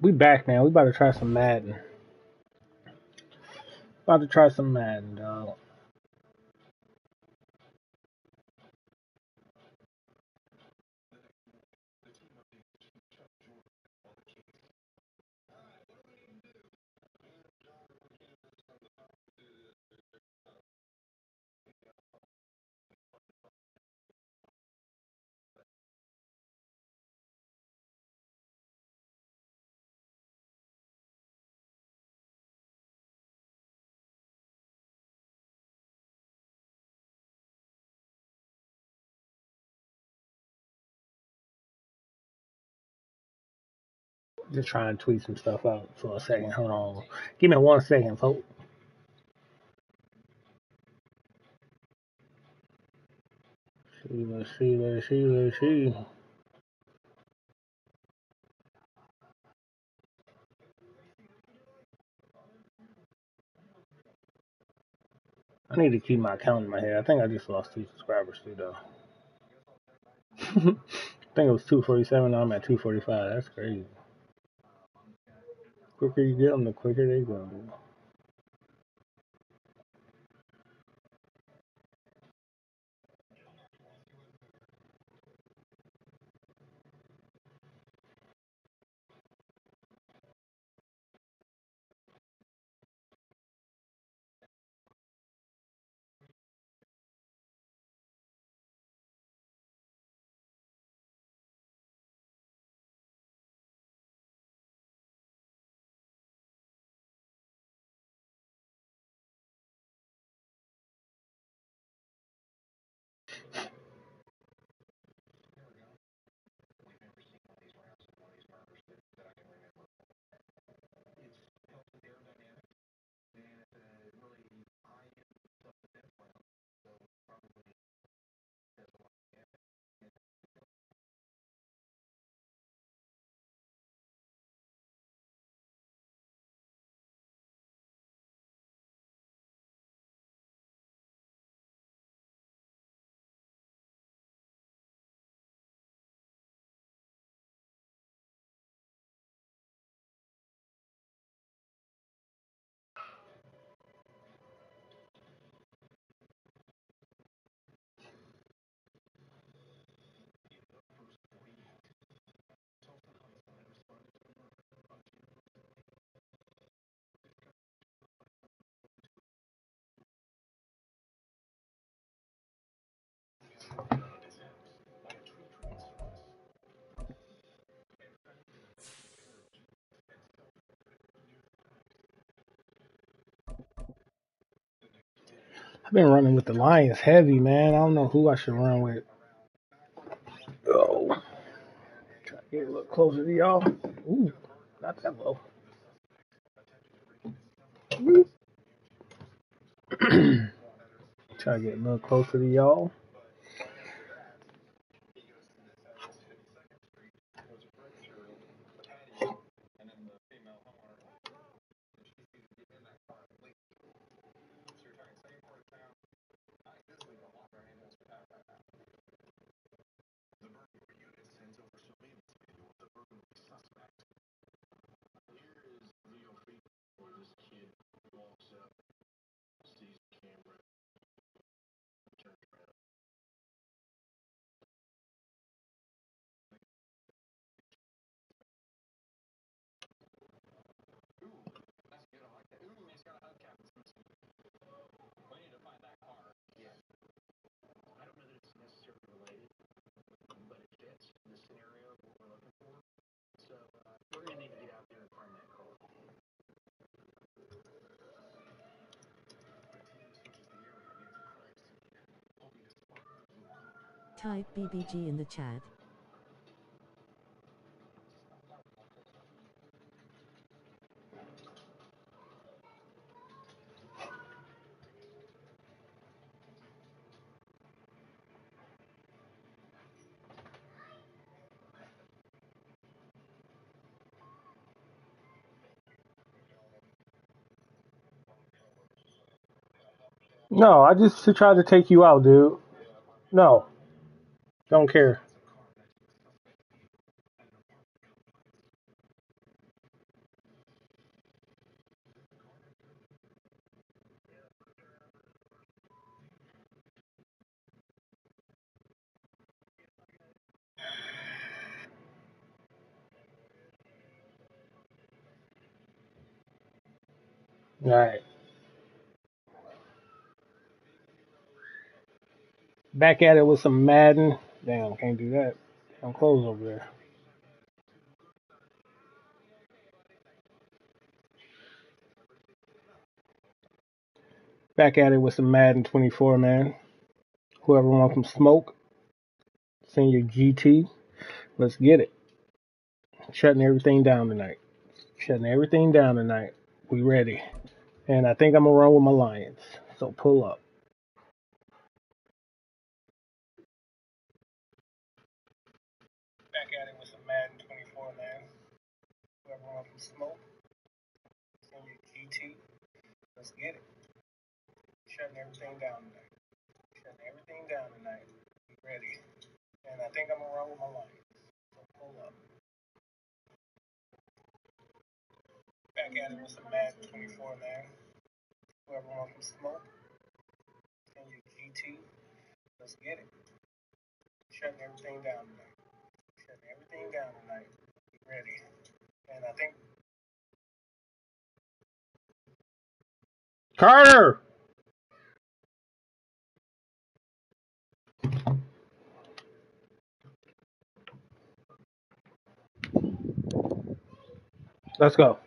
We back now. We about to try some Madden. About to try some Madden, dog. Just trying to tweet some stuff out for a second. Hold on. Give me 1 second, folks. Let's see. I need to keep my count in my head. I think I just lost 2 subscribers too, though. I think it was 247. Now I'm at 245. That's crazy. The quicker you get them, the quicker they go, dude. I've been running with the Lions heavy, man. I don't know who I should run with. Oh. Try to get a little closer to y'all. Ooh, not that low. Try to get a little closer to y'all. Type BBG in the chat. No, I just tried to take you out, dude. No, don't care. All right. Back at it with some Madden. Damn, can't do that. I'm closed over there. Back at it with some Madden 24, man. Whoever wants some smoke, send your GT. Let's get it. Shutting everything down tonight. Shutting everything down tonight. We ready. And I think I'm gonna run with my Lions. So pull up. Back at it with some Madden 24, man. Whoever wants some smoke, send your GT. Let's get it. Shutting everything down tonight. Shutting everything down tonight. We ready. And I think I'm gonna run with my Lions. So pull up. Back at it with some Madden 24, man. Whoever wants some smoke, send your GT. Let's get it. Shutting everything down tonight. Shutting everything down tonight. We ready. And I think Carter. Let's go.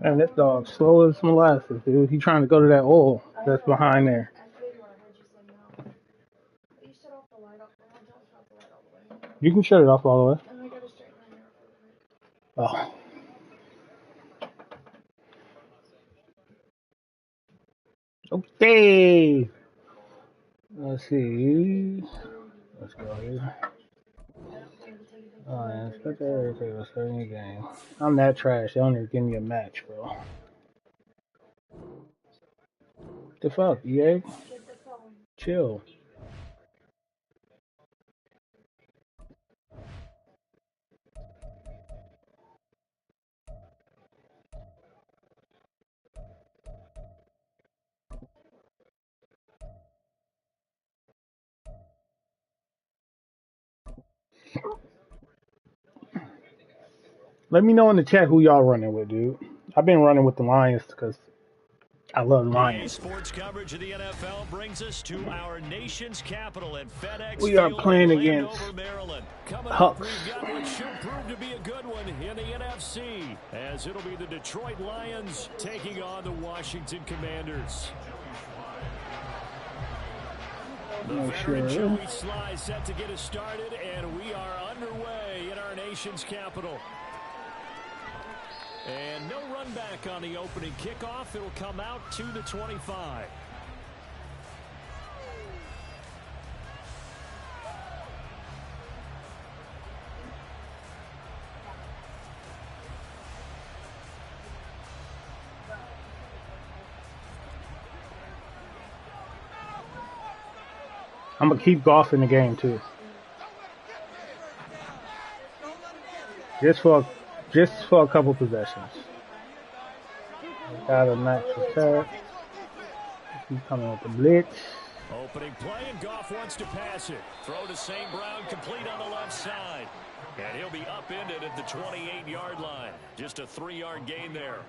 And this dog slow as molasses, dude. He trying to go to that oil that's behind there. You can shut it off all the way. Oh. Okay. Let's see. Let's go here. Oh, yeah, expect everything was starting a game. I'm that trash. They don't even give me a match, bro. The fuck, EA? Chill. Let me know in the chat who y'all running with, dude. I've been running with the Lions because I love Lions. Sports coverage of the NFL brings us to our nation's capital at FedEx We are Field playing in against Landover, Maryland. Coming Hucks. up, we've got what should prove to be a good one in the NFC, as it'll be the Detroit Lions taking on the Washington Commanders. The veteran Joey Sly set to get us started, and we are underway in our nation's capital. And no run back on the opening kickoff. It'll come out to the 25. I'm going to keep golfing the game, too. Just for a couple possessions. Got a nice attack. He's coming with the blitz. Opening play, and Goff wants to pass it. Throw to St. Brown, complete on the left side. And he'll be upended at the 28-yard line. Just a 3-yard gain there.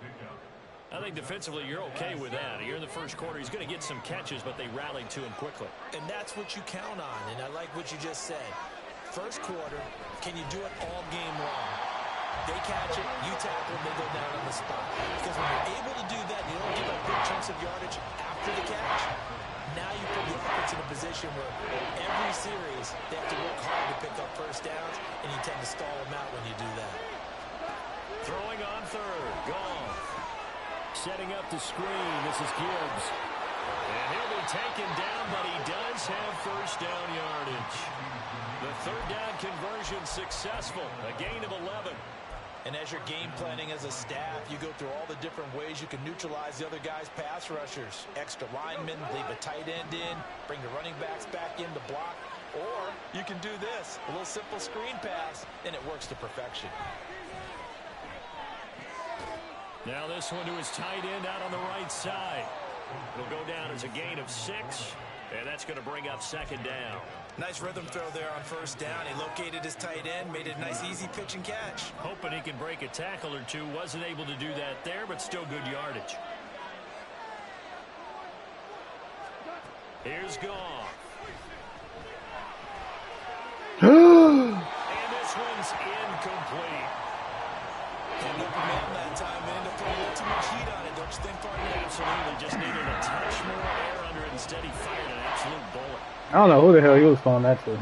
I think defensively you're okay with that. Here in the first quarter, he's going to get some catches, but they rallied to him quickly. And that's what you count on, and I like what you just said. First quarter, can you do it all game long? They catch it, you tackle, they go down on the spot. Because when you're able to do that, you don't give up big chunks of yardage after the catch. Now you put the offense in a position where every series they have to work hard to pick up first downs, and you tend to stall them out when you do that. Throwing on third, gone. Setting up the screen, this is Gibbs. And he'll be taken down, but he does have first down yardage. The third down conversion successful, a gain of 11. And as you're game planning as a staff, you go through all the different ways you can neutralize the other guy's pass rushers. Extra linemen, leave a tight end in, bring the running backs back in to block. Or you can do this, a little simple screen pass, and it works to perfection. Now this one to his tight end out on the right side. It'll go down as a gain of 6, and that's going to bring up second down. Nice rhythm throw there on first down. He located his tight end, made it a nice easy pitch and catch. Hoping he can break a tackle or two. Wasn't able to do that there, but still good yardage. Here's Goff. And this one's incomplete. And open man that time, man, to put a little too much heat on it, don't you think, partner? Absolutely, just needed a touch more air under it. Instead, he fired an absolute bullet. I don't know who the hell he was throwing that to.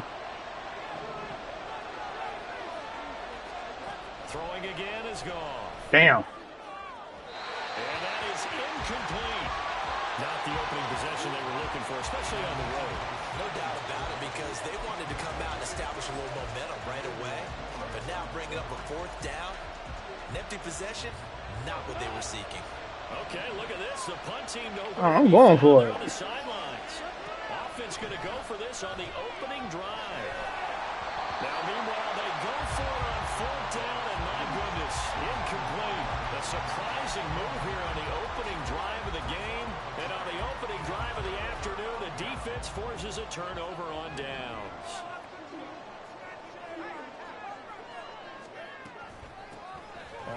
Throwing again is gone. Damn. And that is incomplete. Not the opening possession they were looking for, especially on the road. No doubt about it, because they wanted to come out and establish a little momentum right away. But now bringing up a fourth down, an empty possession, not what they were seeking. Okay, look at this. The punt team I'm going for it. on the sidelines. Offense going to go for this on the opening drive. Now, meanwhile, they go for it on fourth down, and my goodness, incomplete. A surprising move here on the opening drive of the game. And on the opening drive of the afternoon, the defense forces a turnover on downs.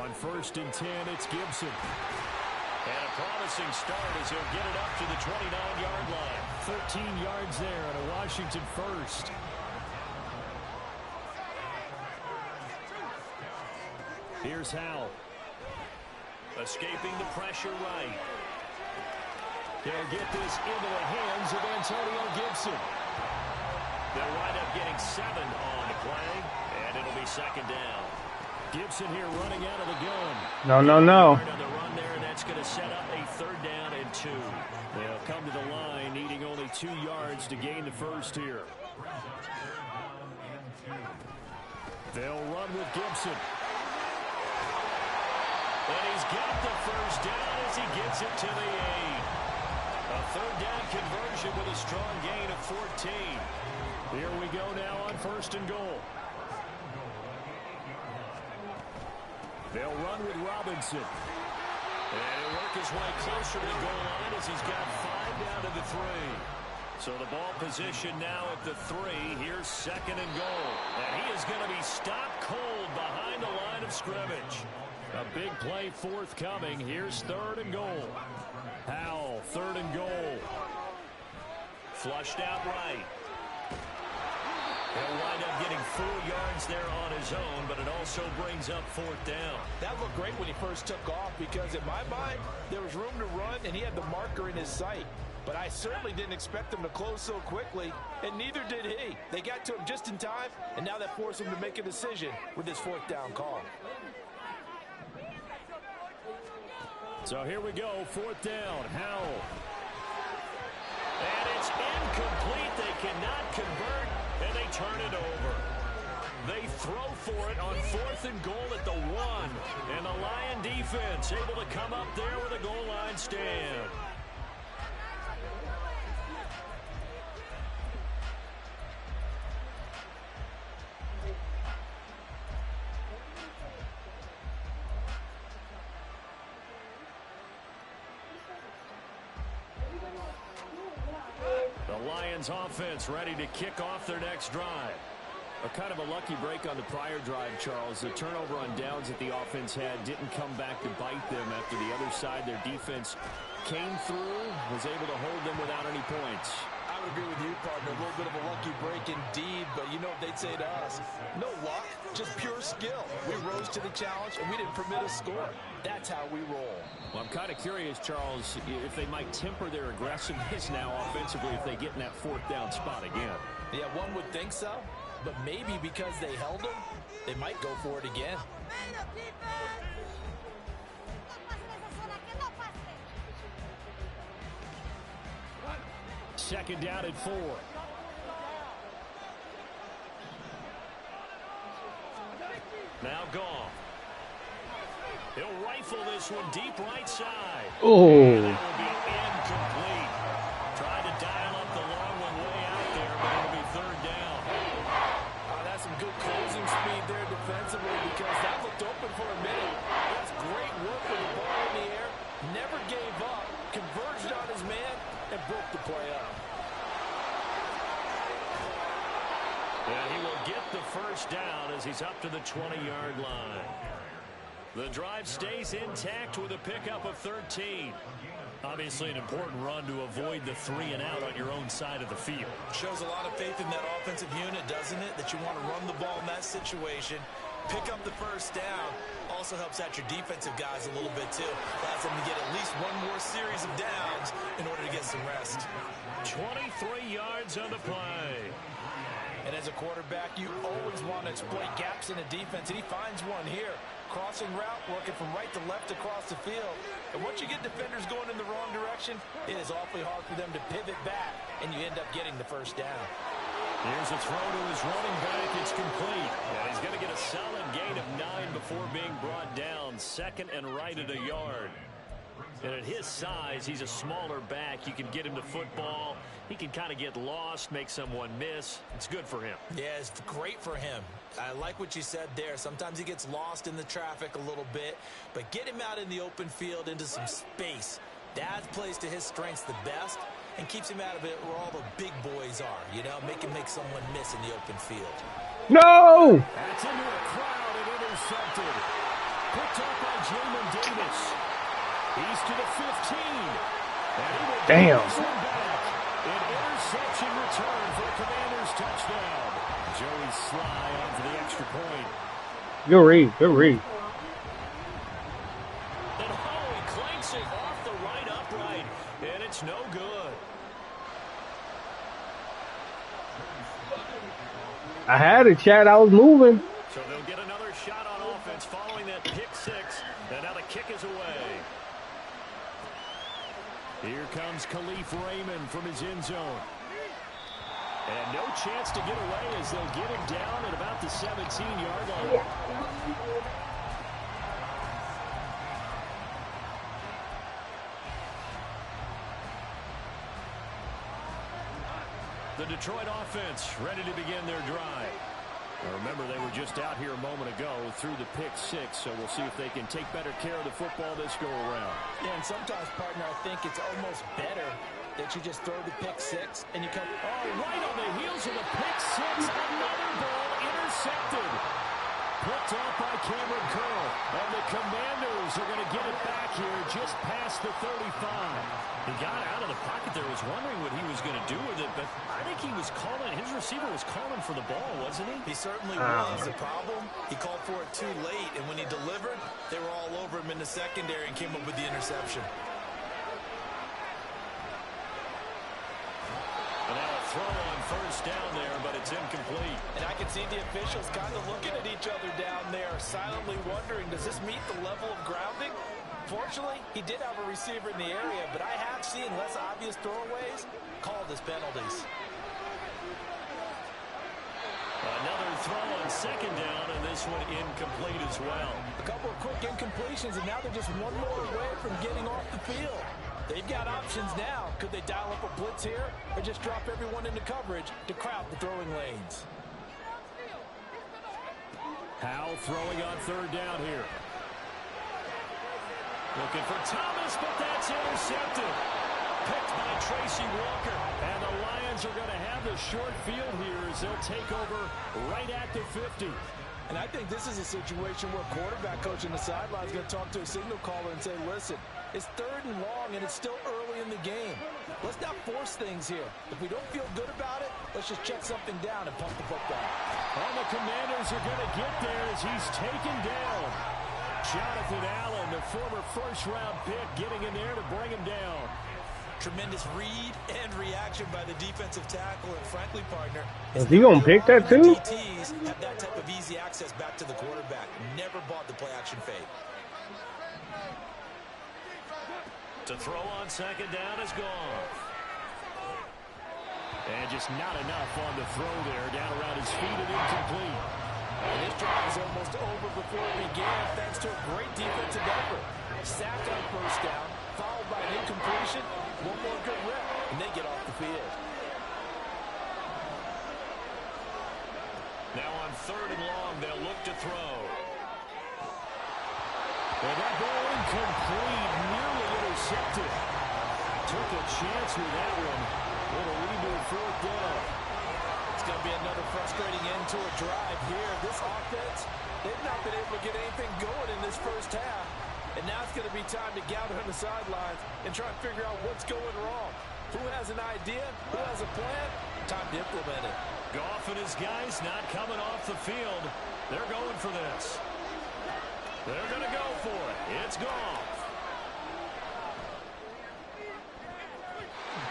On 1st and 10, it's Gibson. And a promising start as he'll get it up to the 29-yard line. 13 yards there on a Washington first. Here's Howell. Escaping the pressure right. They'll get this into the hands of Antonio Gibson. They'll wind up getting 7 on the play, and it'll be second down. Gibson here running out of the gun. No. On the run there, and that's going to set up a 3rd down and 2. They'll come to the line, needing only 2 yards to gain the first here. They'll run with Gibson. And he's got the first down as he gets it to the 8. A 3rd down conversion with a strong gain of 14. Here we go now on 1st and goal. They'll run with Robinson. And he'll work his way closer to the goal line as he's got 5 down to the 3. So the ball position now at the 3. Here's 2nd and goal. And he is going to be stopped cold behind the line of scrimmage. A big play forthcoming. Here's 3rd and goal. Howell, 3rd and goal. Flushed out right. He'll wind up getting 4 yards there on his own, but it also brings up 4th down. That looked great when he first took off because in my mind, there was room to run and he had the marker in his sight. But I certainly didn't expect him to close so quickly, and neither did he. They got to him just in time, and now that forced him to make a decision with this 4th down call. So here we go, 4th down, Howell. And it's incomplete. They cannot convert, and they turn it over. They throw for it on 4th and goal at the 1. And the Lion defense able to come up there with a goal line stand. The Lions offense ready to kick off their next drive. A kind of a lucky break on the prior drive, Charles. The turnover on downs that the offense had didn't come back to bite them after the other side. Their defense came through, was able to hold them without any points. I would agree with you, partner. A little bit of a lucky break indeed, but you know what they'd say to us. No luck, just pure skill. We rose to the challenge, and we didn't permit a score. That's how we roll. Well, I'm kind of curious, Charles, if they might temper their aggressiveness now offensively if they get in that 4th down spot again. Yeah, one would think so, but maybe because they held them, they might go for it again. 2nd down and 4. Now gone. He'll rifle this one deep right side. Oh. And that will be incomplete. Tried to dial up the long one way out there, but it'll be 3rd down. That's some good closing speed there defensively because that looked open for a minute. That's great work with the ball in the air. Never gave up. Converged on his man and broke the play up. And he will get the first down as he's up to the 20-yard line. The drive stays intact with a pickup of 13. Obviously an important run to avoid the 3 and out on your own side of the field. Shows a lot of faith in that offensive unit, doesn't it? That you want to run the ball in that situation. Pick up the first down. Also helps out your defensive guys a little bit too. Allows them to get at least one more series of downs in order to get some rest. 23 yards on the play. And as a quarterback, you always want to exploit gaps in a defense, and he finds one here. Crossing route, working from right to left across the field. And once you get defenders going in the wrong direction, it is awfully hard for them to pivot back, and you end up getting the first down. Here's a throw to his running back. It's complete. And he's going to get a solid gain of 9 before being brought down. 2nd and right at a yard. And at his size, he's a smaller back. You can get him to football. He can kind of get lost, make someone miss. It's good for him. Yeah, it's great for him. I like what you said there. Sometimes he gets lost in the traffic a little bit, but get him out in the open field into some space. That plays to his strengths the best and keeps him out of it where all the big boys are, you know, make someone miss in the open field. No! That's into a crowd and intercepted. Picked up by Jamin Davis. He's to the 15. And he will Damn. this one back. An interception return for the Commanders' touchdown. Joey Sly on for the extra point. Good read. Good read. And It's no good. I had it, Chad. I was moving. So they'll get another shot on offense following that pick six. And now the kick is away. Here comes Khalif Raymond from his end zone. And no chance to get away as they'll get him down at about the 17-yard line. The Detroit offense ready to begin their drive. Now remember, they were just out here a moment ago through the pick six, so we'll see if they can take better care of the football this go around. Yeah, and sometimes, partner, I think it's almost better that you just throw the pick six and you come. Oh, right on the heels of the pick six. Another ball intercepted. Picked off by Cameron Curl. And the Commanders are going to get it back here just past the 35. He got out of the pocket there, was wondering what he was going to do with it, but I think he was calling, his receiver was calling for the ball, wasn't he? He certainly was. The problem, he called for it too late, and when he delivered, they were all over him in the secondary and came up with the interception. And now a throw on first down there, but it's incomplete. And I can see the officials kind of looking at each other down there, silently wondering, does this meet the level of grounding? Fortunately, he did have a receiver in the area, but I have seen less obvious throwaways called as penalties. Another throw on second down, and this one incomplete as well. A couple of quick incompletions, and now they're just one more away from getting off the field. They've got options now. Could they dial up a blitz here or just drop everyone into coverage to crowd the throwing lanes? Howell throwing on third down here. Looking for Thomas, but that's intercepted. Picked by Tracy Walker. And the Lions are going to have the short field here as they'll take over right at the 50. And I think this is a situation where quarterback coach on the sideline is going to talk to a signal caller and say, listen, it's third and long and it's still early in the game. Let's not force things here. If we don't feel good about it, let's just check something down and pump the football. And the Commanders are going to get there as he's taken down. Jonathan Allen, the former first-round pick, getting in there to bring him down. Tremendous read and reaction by the defensive tackle, and frankly, partner, is he gonna pick that too? DTs have that type of easy access back to the quarterback. Never bought the play-action fake. To throw on second down is gone. And just not enough on the throw there, down around his feet and incomplete. And this drive is almost over before it began, thanks to a great defensive effort. Sacked on first down, followed by an incompletion. One more good rep, and they get off the field. Now on third and long, they'll look to throw. And that ball incomplete, nearly intercepted. Took a chance with that one. It'll lead to a fourth down. It's going to be another frustrating end to a drive here. This offense, they've not been able to get anything going in this first half. And now it's going to be time to gather on the sidelines and try and figure out what's going wrong. Who has an idea? Who has a plan? Time to implement it. Goff and his guys not coming off the field. They're going for this. They're going to go for it. It's Goff.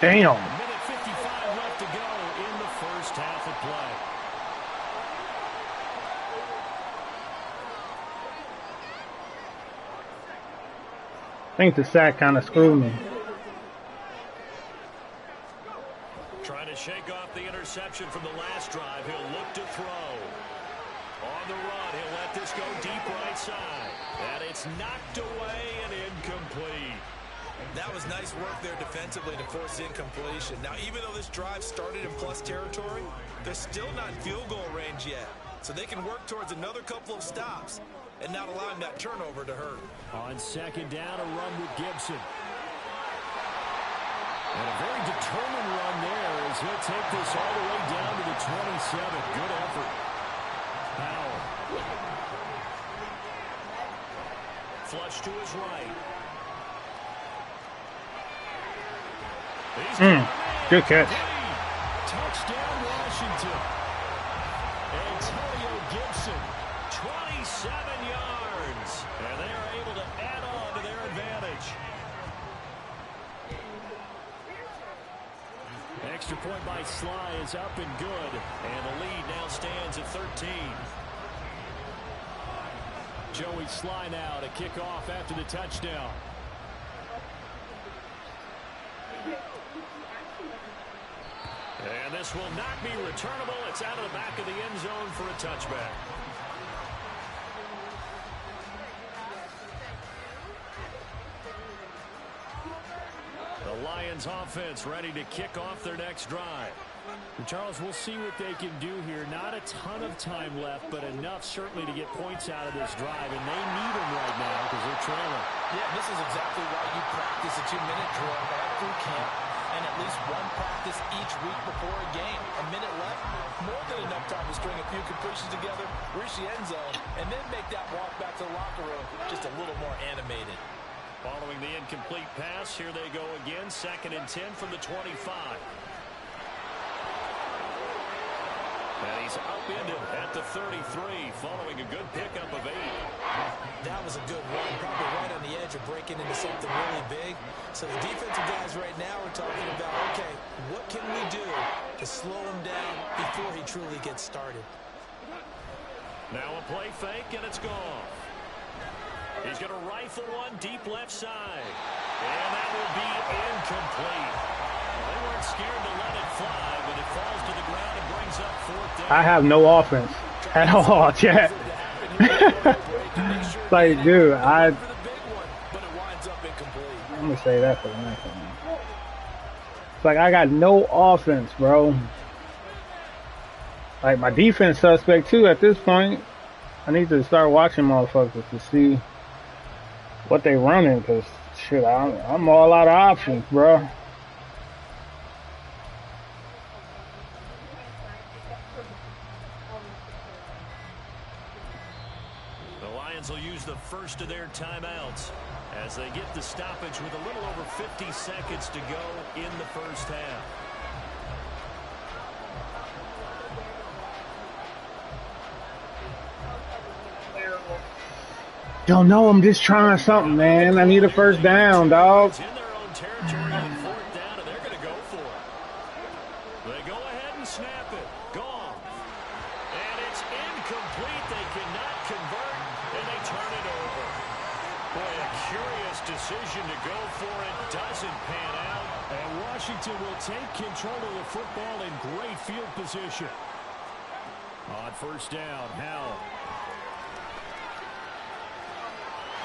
Damn. Minute 55 left to go in the first half of play. I think the sack kind of screwed me. Trying to shake off the interception from the last drive. He'll look to throw. On the run, he'll let this go deep right side. And it's knocked away and incomplete. That was nice work there defensively to force incompletion. Now, even though this drive started in plus territory, they're still not in field goal range yet. So they can work towards another couple of stops and not allowing that turnover to hurt. On second down, a run with Gibson. And a very determined run there as he'll take this all the way down to the 27. Good effort. Powell. Flush to his right. Good catch. Touchdown, Washington. Antonio Gibson, 27 yards. And they are able to add on to their advantage. extra point by Sly is up and good. And the lead now stands at 13. Joey Sly now to kick off after the touchdown. And this will not be returnable. It's out of the back of the end zone for a touchback. The Lions offense ready to kick off their next drive. And Charles, we'll see what they can do here. Not a ton of time left, but enough certainly to get points out of this drive. And they need them right now because they're trailing. Yeah, this is exactly why you practice a 2-minute drill all through camp and at least one practice each week before a game. A minute left, more than enough time to string a few completions together, reach the end zone, and then make that walk back to the locker room just a little more animated. Following the incomplete pass, here they go again. 2nd and 10 from the 25. And he's upended at the 33, following a good pickup of 8. That was a good run, probably right on the edge of breaking into something really big. So the defensive guys right now are talking about, okay, what can we do to slow him down before he truly gets started? Now a play fake, and it's gone. He's going to rifle one deep left side. And that will be incomplete. They weren't scared to let it fly, but it falls to the ground and brings up 4th down. I have no offense at all, Chat. Like, dude, I'm gonna say that for the next one. It's like I got no offense, bro. Like, my defense suspect too at this point. I need to start watching motherfuckers to see what they running, because shit, I'm all out of options, bro. The Lions will use the first of their timeouts as they get the stoppage with a little over 50 seconds to go in the first half. Don't know, I'm just trying something, man. I need a first down, dog. It's in their own territory on 4th down, and they're going to go for it. They go ahead and snap it. Gone. And it's incomplete. They cannot convert, and they turn it over. Boy, a curious decision to go for it. Doesn't pan out. And Washington will take control of the football in great field position. On 1st down, Howell.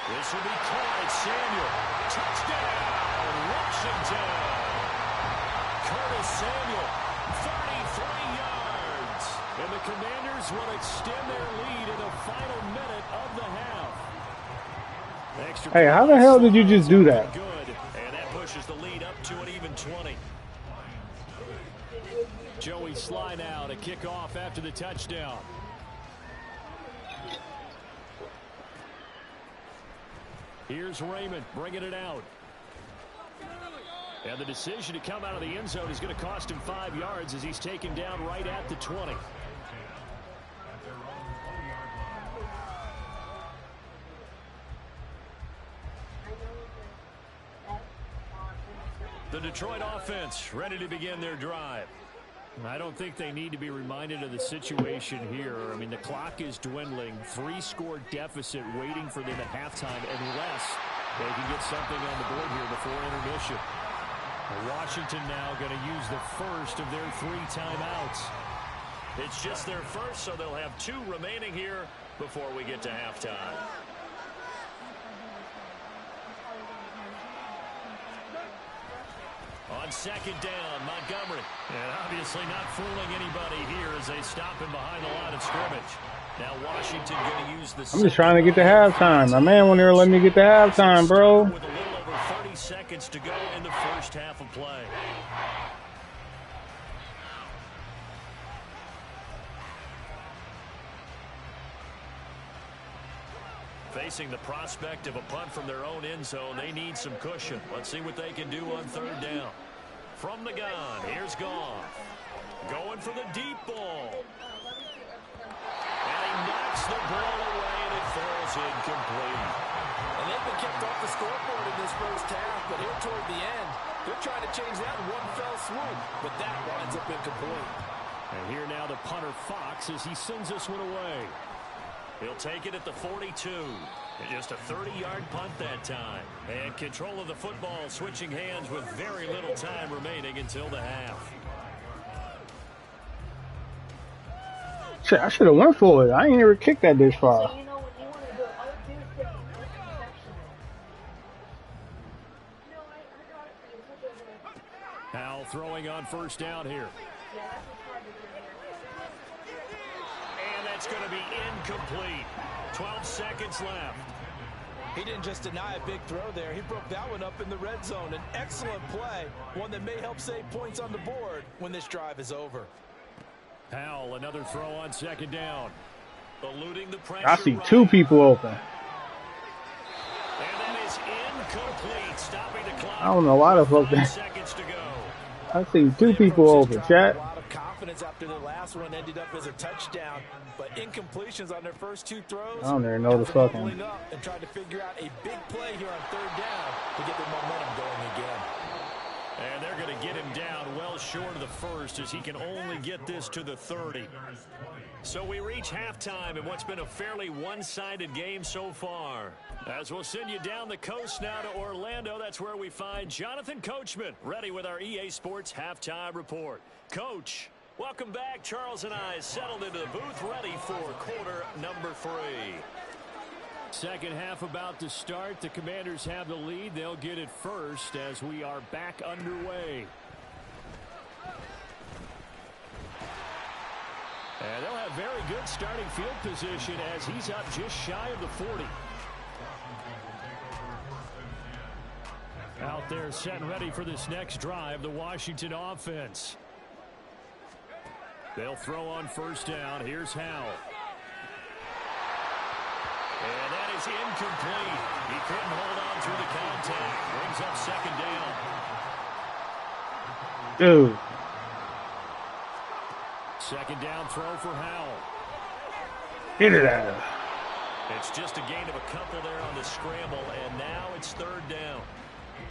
This will be Clyde Samuel. Touchdown, Washington. Curtis Samuel, 33 yards. And the Commanders will extend their lead in the final minute of the half. Hey, how the hell did you just do that? Good. And that pushes the lead up to an even 20. Joey Sly now to kick off after the touchdown. Here's Raymond bringing it out. And the decision to come out of the end zone is going to cost him 5 yards as he's taken down right at the 20. The Detroit offense ready to begin their drive. I don't think they need to be reminded of the situation here. I mean, the clock is dwindling. 3-score deficit waiting for them at halftime unless they can get something on the board here before intermission. Washington now going to use the first of their 3 timeouts. It's just their first, so they'll have 2 remaining here before we get to halftime. On 2nd down, Montgomery. And obviously not fooling anybody here as they stop him behind the line of scrimmage. Now Washington going to use the... I'm just trying to get to halftime. My man won't ever let me get to halftime, bro. With a little over 30 seconds to go in the first half of play. Facing the prospect of a punt from their own end zone, they need some cushion. Let's see what they can do on 3rd down. From the gun, here's Goff. Going for the deep ball. And he knocks the ball away, and it falls incomplete. And they've been kept off the scoreboard in this first half, but here toward the end, They're trying to change that in one fell swoop, but that winds up incomplete. And here now the punter Fox as he sends this one away. He'll take it at the 42. And just a 30-yard punt that time. And control of the football switching hands with very little time remaining until the half. Shit, I should have went for it. I ain't ever kicked that this far. Now throwing on first down here. And that's going to be incomplete. 12 seconds left. He didn't just deny a big throw there. He broke that one up in the red zone. An excellent play, one that may help save points on the board when this drive is over. Powell, another throw on second down. Eluding the pressure. I see two people open. And that is incomplete. Stopping the clock. I don't know why the fuck that. Seconds to go. I see two people open, chat. A lot of confidence after the last one ended up as a touchdown, but incompletions on their first two throws. I don't even know the fucking. Up and tried to figure out a big play here on third down to get their momentum going again. And they're going to get him down well short of the first as he can only get this to the 30. So we reach halftime in what's been a fairly one-sided game so far. As we'll send you down the coast now to Orlando, that's where we find Jonathan Coachman, ready with our EA Sports Halftime Report. Coach, welcome back. Charles and I settled into the booth, ready for quarter number 3. Second half about to start. The Commanders have the lead. They'll get it first as we are back underway. And they'll have very good starting field position as he's up just shy of the 40. Out there set and ready for this next drive, the Washington offense. They'll throw on first down. Here's Howell. And that is incomplete. He couldn't hold on through the contact. Brings up second down. Dude. Second down throw for Howell. Get it out. It's just a gain of a couple there on the scramble, and now it's third down.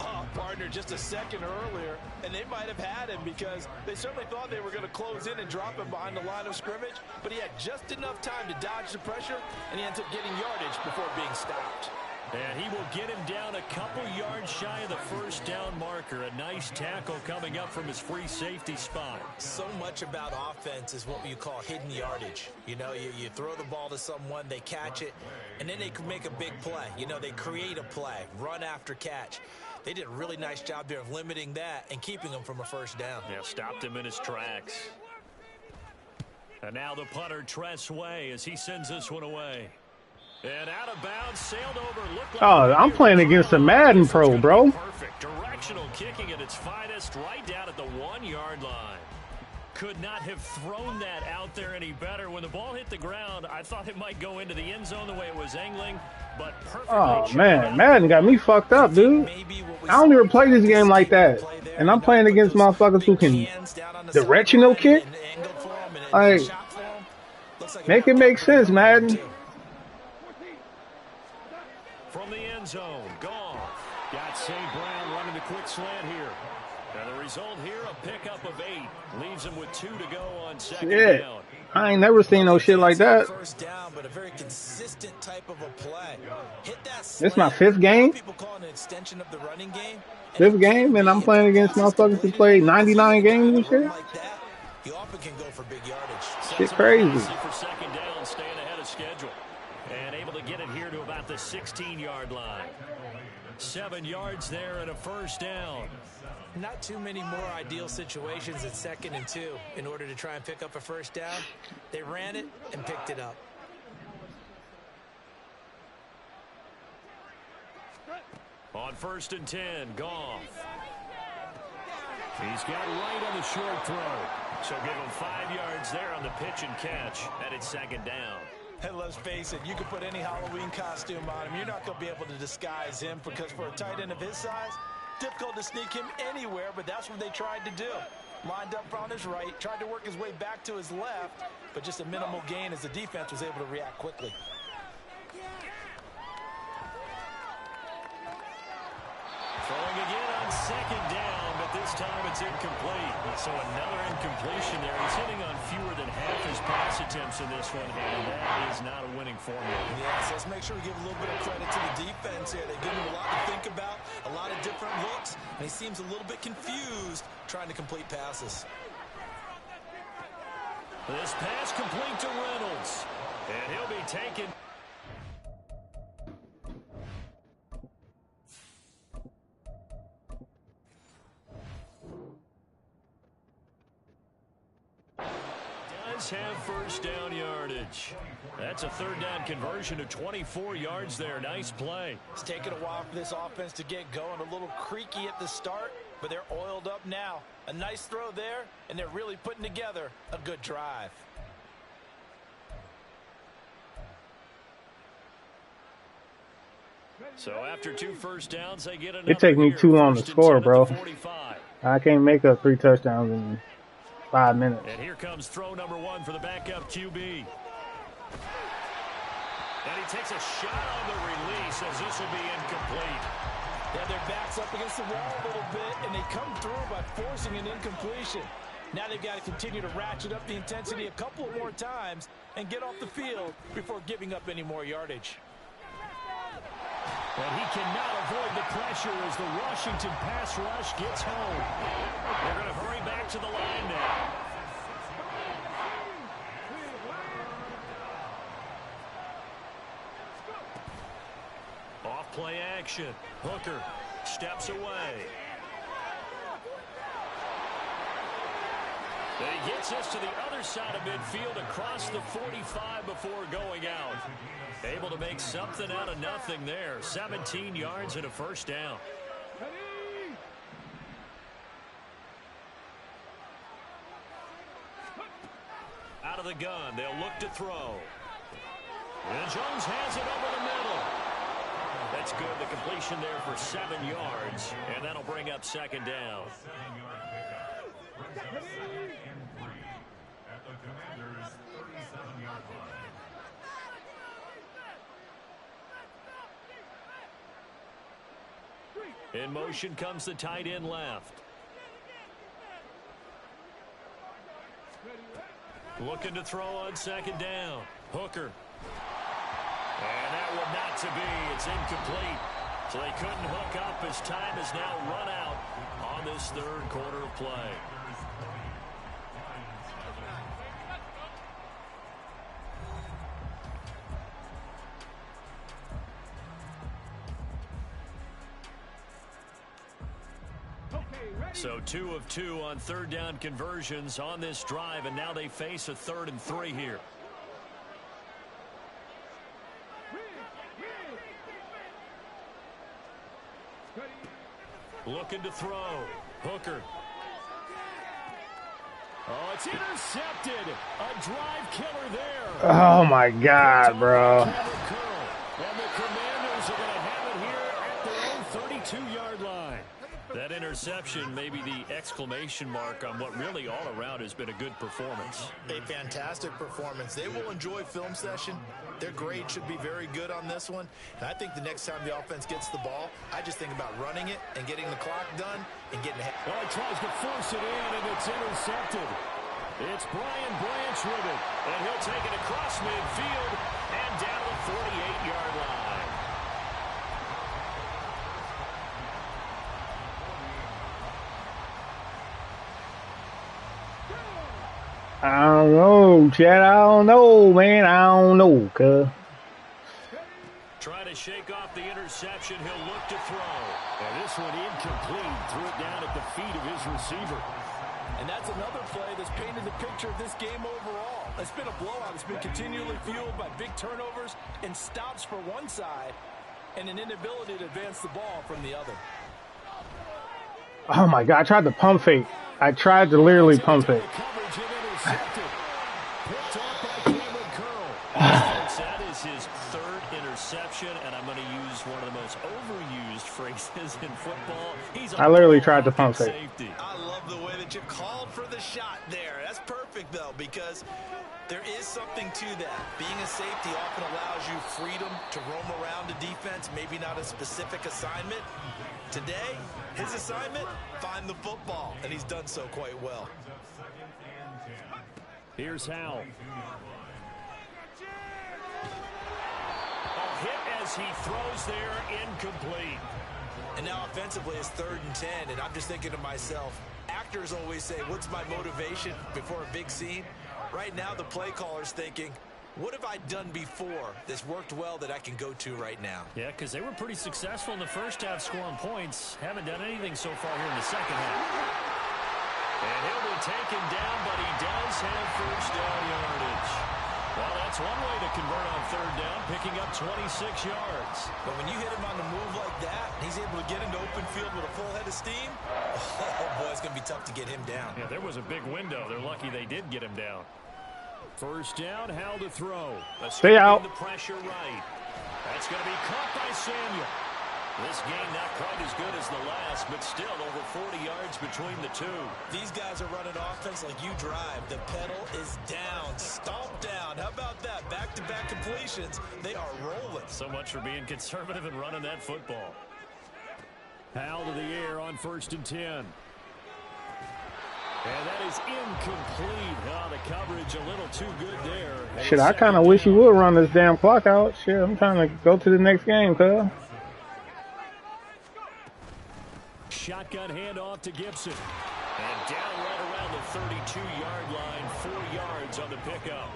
Oh, partner, just a second earlier, and they might have had him because they certainly thought they were going to close in and drop him behind the line of scrimmage, but he had just enough time to dodge the pressure, and he ends up getting yardage before being stopped. And he will get him down a couple yards shy of the first down marker. A nice tackle coming up from his free safety spot. So much about offense is what you call hidden yardage. You know, you throw the ball to someone, they catch it, and then they can make a big play. You know, they create a play, run after catch. They did a really nice job there of limiting that and keeping him from a first down. Yeah, stopped him in his tracks. And now the punter, Tress Way, as he sends this one away. And out of bounds, sailed over. Like I'm playing against a Madden Pro, bro. Perfect. Directional kicking at its finest, right down at the 1-yard line. Could not have thrown that out there any better. When the ball hit the ground, I thought it might go into the end zone the way it was angling, but perfectly. Oh, man. Madden got me fucked up, dude. I don't even play this game like that. And I'm playing against motherfuckers who can directional kick. Like, make it make sense, Madden. From the end zone, Goff got St. Brown running the quick slant here. And the result here, a pickup of 8. Leaves him with 2 to go on second down. I ain't never seen no shit like that. First down, but a very consistent type of a play. Hit that this my 5th game. People call it an extension of the running game. 5th game, and I'm playing against motherfuckers who play 99 games and shit. Like that, he often can go for big yardage. Shit crazy. For second down, staying ahead of schedule. And able to get it here to about the 16-yard line. 7 yards there and a first down. Not too many more ideal situations at 2nd and 2 in order to try and pick up a first down. They ran it and picked it up. On 1st and 10, Goff. He's got right on the short throw. So give him 5 yards there on the pitch and catch. And it's second down. And let's face it, you can put any Halloween costume on him. You're not going to be able to disguise him because for a tight end of his size, difficult to sneak him anywhere, but that's what they tried to do. Lined up on his right, tried to work his way back to his left, but just a minimal gain as the defense was able to react quickly. Throwing again on second down. this time it's incomplete. So another incompletion there. He's hitting on fewer than half his pass attempts in this one, and that is not a winning formula. Yes, let's make sure we give a little bit of credit to the defense here. They give him a lot to think about, a lot of different looks, and he seems a little bit confused trying to complete passes. This pass complete to Reynolds, and he'll be taken. Have first down yardage. That's a third down conversion of 24 yards there. Nice play. It's taken a while for this offense to get going. A little creaky at the start, but they're oiled up now. A nice throw there, and they're really putting together a good drive. So after 2 first downs, they get another. It takes me too long to score, bro. I can't make up 3 touchdowns in 5 minutes. And here comes throw number 1 for the backup QB. And he takes a shot on the release as this will be incomplete. Yeah, their backs up against the wall a little bit, and they come through by forcing an incompletion. Now they've got to continue to ratchet up the intensity a couple of more times and get off the field before giving up any more yardage. And he cannot avoid the pressure as the Washington pass rush gets home. They're going to hurry back to the line now. Off play action. Hooker steps away. And he gets us to the other side of midfield across the 45 before going out. Able to make something out of nothing there. 17 yards and a first down. Out of the gun, they'll look to throw. And Jones has it over the middle. That's good. The completion there for 7 yards. And that'll bring up second down. In motion comes the tight end left. Looking to throw on second down. Hooker. And that one not to be. It's incomplete. So they couldn't hook up as time has now run out on this third quarter of play. So 2 of 2 on third down conversions on this drive, and now they face a 3rd and 3 here. Looking to throw. Hooker. Oh, it's intercepted. A drive killer there. Oh, my God, bro. And the Commanders are going to have it here at their own 32-yard line. That interception may be the exclamation mark on what really all around has been a good performance. A fantastic performance. They will enjoy film session. Their grade should be very good on this one. And I think the next time the offense gets the ball, I just think about running it and getting the clock done and getting ahead. Well, he tries to force it in, and it's intercepted. It's Brian Branch with it, and he'll take it across midfield and down to the 48-yard line. I don't know, Chad. I don't know, man. I don't know, cuz. Trying to shake off the interception. He'll look to throw. And this one incomplete. Threw it down at the feet of his receiver. And that's another play that's painted the picture of this game overall. It's been a blowout. It's been continually fueled by big turnovers and stops for one side and an inability to advance the ball from the other. Oh, my God. I tried to pump fake. I tried to literally pump fake. That is his 3rd interception, and I'm going to use one of the most overused phrases in football. I literally tried to pump fake. I love the way that you called for the shot there. That's perfect, though, because There is something to that. Being a safety often allows you freedom to roam around the defense, maybe not a specific assignment. Today, his assignment, find the football, and he's done so quite well. Here's Howell. A hit as he throws there, incomplete. And now offensively it's 3rd and 10, and I'm just thinking to myself, actors always say, what's my motivation before a big scene? Right now the play caller's thinking, what have I done before that's worked well that I can go to right now? Yeah, because they were pretty successful in the first half scoring points. Haven't done anything so far here in the second half. And he'll be taken down, but he does have first down yardage. Well, that's one way to convert on 3rd down, picking up 26 yards. But when you hit him on the move like that, he's able to get into open field with a full head of steam, oh boy, it's going to be tough to get him down. Yeah, there was a big window. They're lucky they did get him down. First down, Howell to throw. Stay out. The pressure right. That's going to be caught by Samuel. This game not quite as good as the last, but still over 40 yards between the two. These guys are running offense like you drive. The pedal is down, stomp down. How about that? Back-to-back completions. They are rolling. So much for being conservative and running that football. Howell to the air on 1st and 10. And that is incomplete. Oh, the coverage a little too good there. Shit, I kind of wish you would run this damn clock out. Shit, I'm trying to go to the next game, cuz. Shotgun handoff to Gibson. And down right around the 32-yard line, 4 yards on the pickup.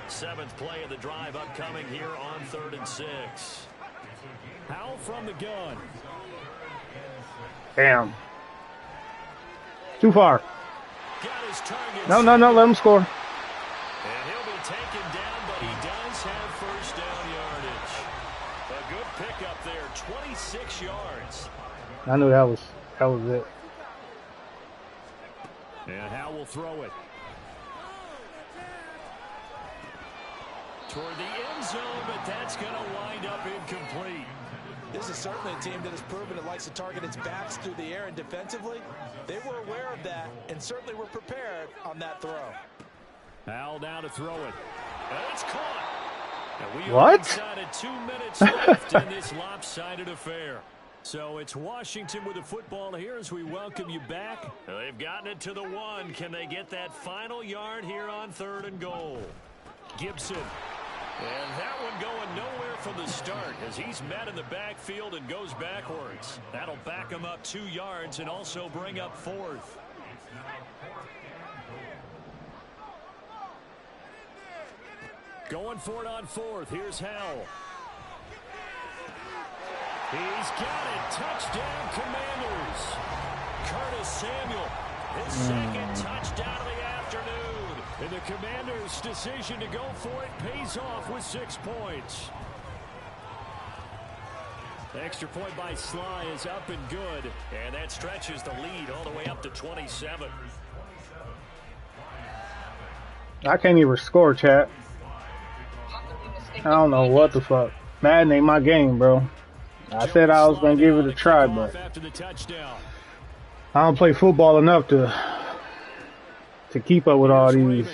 7th play of the drive upcoming here on 3rd and 6. Howell from the gun. Damn. Too far. Got his target. No, let him score. And he'll be taken down, but he does have first down yardage. A good pickup there, 26 yards. I knew that was it. And Howell will throw it. Toward the end zone, but that's going to wind up incomplete. This is certainly a team that has proven it likes to target its backs through the air, and defensively, they were aware of that and certainly were prepared on that throw. Howell now to throw it. And it's caught. And we what? are inside of 2 minutes left in this lopsided affair. So it's Washington with the football here as we welcome you back. They've gotten it to the 1. Can they get that final yard here on 3rd and goal? Gibson. And that one going nowhere from the start as he's met in the backfield and goes backwards. That'll back him up 2 yards and also bring up 4th. Going for it on 4th. Here's Howell. He's got it. Touchdown, Commanders. Curtis Samuel, his second touchdown of the afternoon. And the Commanders' decision to go for it pays off with 6 points. The extra point by Sly is up and good. And that stretches the lead all the way up to 27. I can't even score, chat. I don't know what the fuck. Madden ain't my game, bro. I said I was going to give it a try, but I don't play football enough to keep up with all these,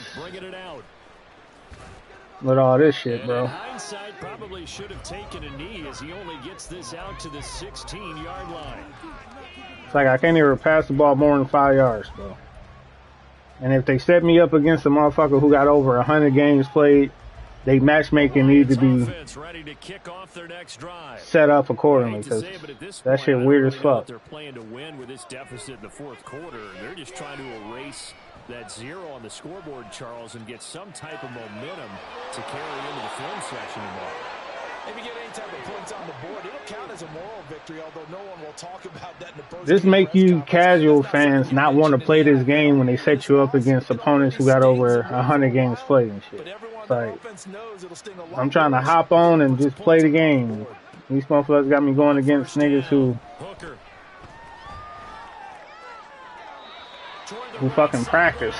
with all this shit, bro. Hindsight probably should have taken a knee as he only gets this out to the 16-yard line. It's like I can't even pass the ball more than 5 yards, bro. And if they set me up against a motherfucker who got over 100 games played, they matchmaking need to be set up accordingly, because that shit weird as fuck. They're playing to win with this deficit in the 4th quarter. They're just trying to erase that 0 on the scoreboard, Charles, and get some type of momentum to carry into the film section tomorrow. If you get any type of points on the board, it'll count as a moral victory, although no one will talk about that in the post. This make you casual fans not want to play this game when they set you up against opponents who got over 100 games played and shit. It's like, I'm trying to hop on and just play the game. These motherfuckers got me going against niggas who fucking practice.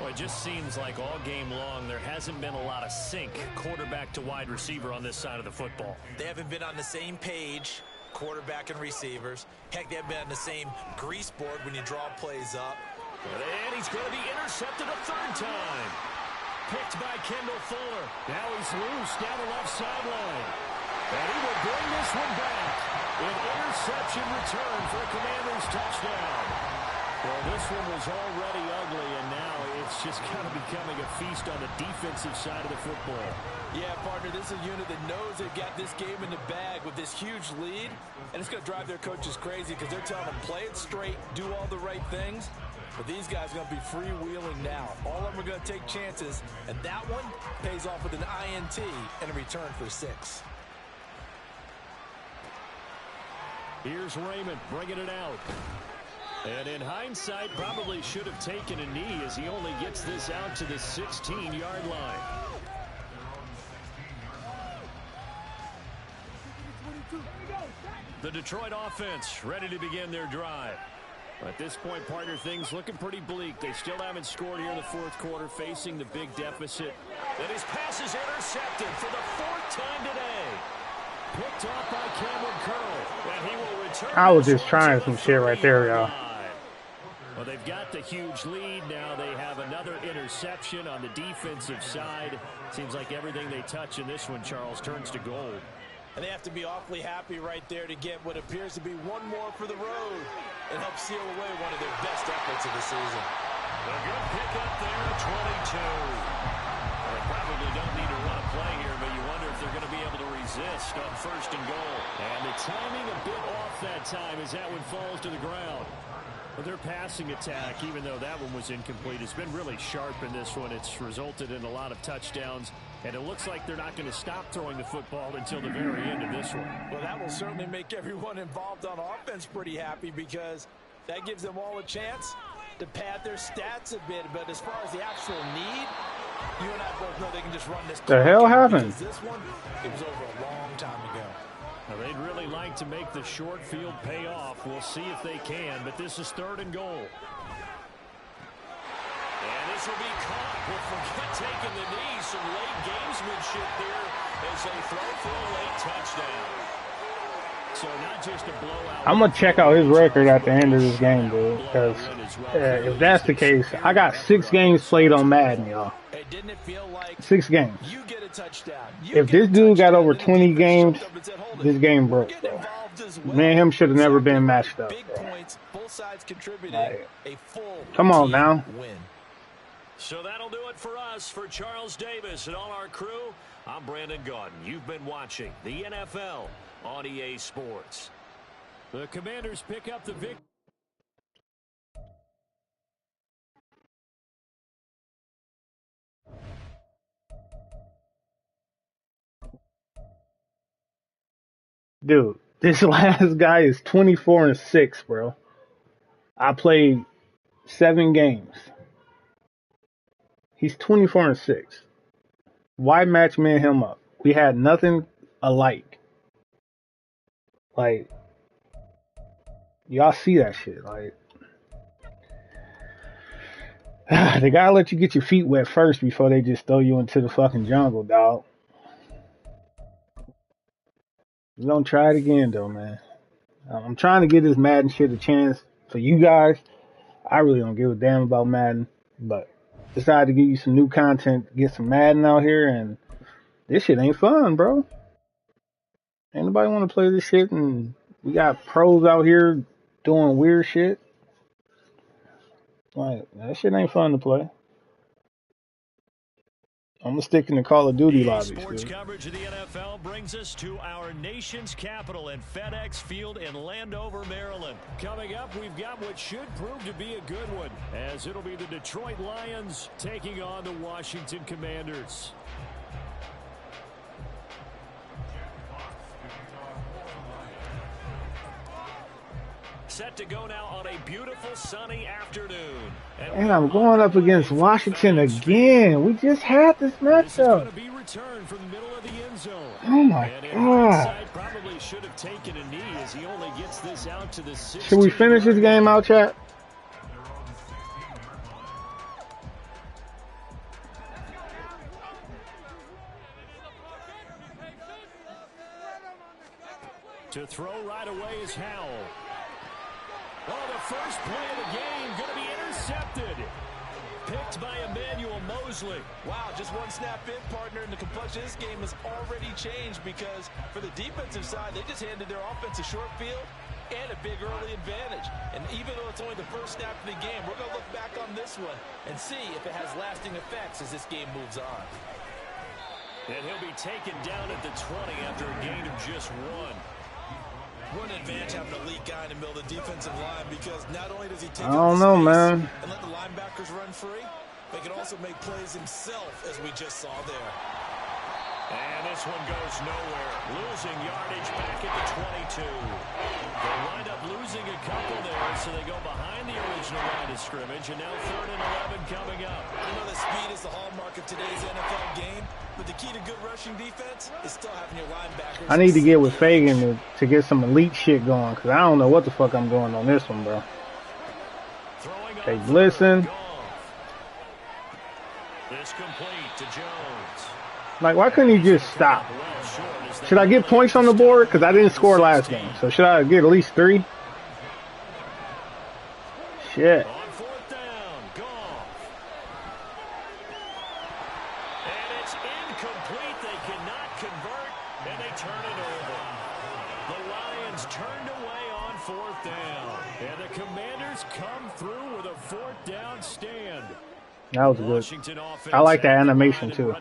It just seems like all game long there hasn't been a lot of sync quarterback to wide receiver on this side of the football. They haven't been on the same page, quarterback and receivers. Heck, they haven't been on the same grease board when you draw plays up. And he's going to be intercepted a third time. Picked by Kendall Fuller. Now he's loose down the left sideline. And he will bring this one back. An interception return for a Commanders touchdown. Well, this one was already ugly, and now it's just kind of becoming a feast on the defensive side of the football. Yeah, partner, this is a unit that knows they've got this game in the bag with this huge lead, and it's going to drive their coaches crazy because they're telling them, play it straight, do all the right things. But these guys are going to be freewheeling now. All of them are going to take chances, and that one pays off with an INT and a return for 6. Here's Raymond bringing it out. And in hindsight, probably should have taken a knee as he only gets this out to the 16-yard line. The Detroit offense ready to begin their drive. At this point, partner, things looking pretty bleak. They still haven't scored here in the fourth quarter, facing the big deficit. And his pass is intercepted for the 4th time today. Picked off by Cameron Curl. And he will return. I was just trying some shit right there, y'all. Well, they've got the huge lead. Now they have another interception on the defensive side. Seems like everything they touch in this one, Charles, turns to gold. And they have to be awfully happy right there to get what appears to be one more for the road and help seal away one of their best efforts of the season. A good pickup there at 22. They probably don't need to run a play here, but you wonder if they're going to be able to resist on 1st and goal. And the timing a bit off that time as that one falls to the ground. But their passing attack, even though that one was incomplete, has been really sharp in this one. It's resulted in a lot of touchdowns, and it looks like they're not going to stop throwing the football until the very end of this one. Well, that will certainly make everyone involved on offense pretty happy because that gives them all a chance to pad their stats a bit. But as far as the actual need, you and I both know they can just run this. The hell happened? This one, it was over a long time ago. Now, they'd really like to make the short field pay off. We'll see if they can, but this is 3rd and goal. And this will be caught. We'll forget taking the knee. Some late gamesmanship here as they throw for a late touchdown. So not just a blowout. I'm going to check out his record at the end of this game, dude, because if that's the case, I got 6 games played on Madden, y'all. 6 games. If this dude got over 20 games, this game broke, bro. Me and him should have never been matched up, bro. Come on now. So that'll do it for us. For Charles Davis and all our crew, I'm Brandon Gaudin. You've been watching the NFL on EA Sports. The Commanders pick up the victory. Dude, this last guy is 24-6, bro. I played 7 games. He's 24-6. Why match me and him up? We had nothing alike. Like, y'all see that shit. Like, they gotta let you get your feet wet first before they just throw you into the fucking jungle, dog. We're gonna try it again, though, man. I'm trying to give this Madden shit a chance for you guys. I really don't give a damn about Madden, but decided to give you some new content, get some Madden out here, and this shit ain't fun, bro. Ain't nobody want to play this shit, and we got pros out here doing weird shit. Like, that shit ain't fun to play. I'm gonna stick in the Call of Duty lobbies. Sports coverage of the NFL brings us to our nation's capital at FedEx Field in Landover, Maryland. Coming up, we've got what should prove to be a good one, as it'll be the Detroit Lions taking on the Washington Commanders. Set to go now on a beautiful sunny afternoon. And I'm going up against Washington again. We just had this matchup. Oh my God. Probably should have taken a knee as he only gets this out to the 16. Should we finish this game out, chat? To throw right away is Howell. Oh, the first play of the game going to be intercepted. intercepted. Picked by Emmanuel Mosley. Wow, just one snap in, partner, and the complexion of this game has already changed because for the defensive side, they just handed their offense a short field and a big early advantage. And even though it's only the first snap of the game, we're going to look back on this one and see if it has lasting effects as this game moves on. And he'll be taken down at the 20 after a gain of just one. What an advantage having an elite guy in the middle of the defensive line because not only does he take I don't know, man. and let the linebackers run free, but he can also make plays himself, as we just saw there. And this one goes nowhere. Losing yardage back at the 22. They wind up losing a couple there, so they go behind the original line of scrimmage, and now 3rd and 11 coming up. I know that speed is the hallmark of today's NFL game, but the key to good rushing defense is still having your linebackers. I need to get with Fagan to get some elite shit going, because I don't know what the fuck I'm doing on this one, bro. Okay, listen. This complete to Jones. Like, why couldn't he just stop? Should I get points on the board? Because I didn't score last game. So should I get at least 3? Shit. On 4th down, Goff. And it's incomplete. They cannot convert, and they turn it over. The Lions turned away on 4th down. And the Commanders come through with a 4th down stand. That was good. I like that animation too.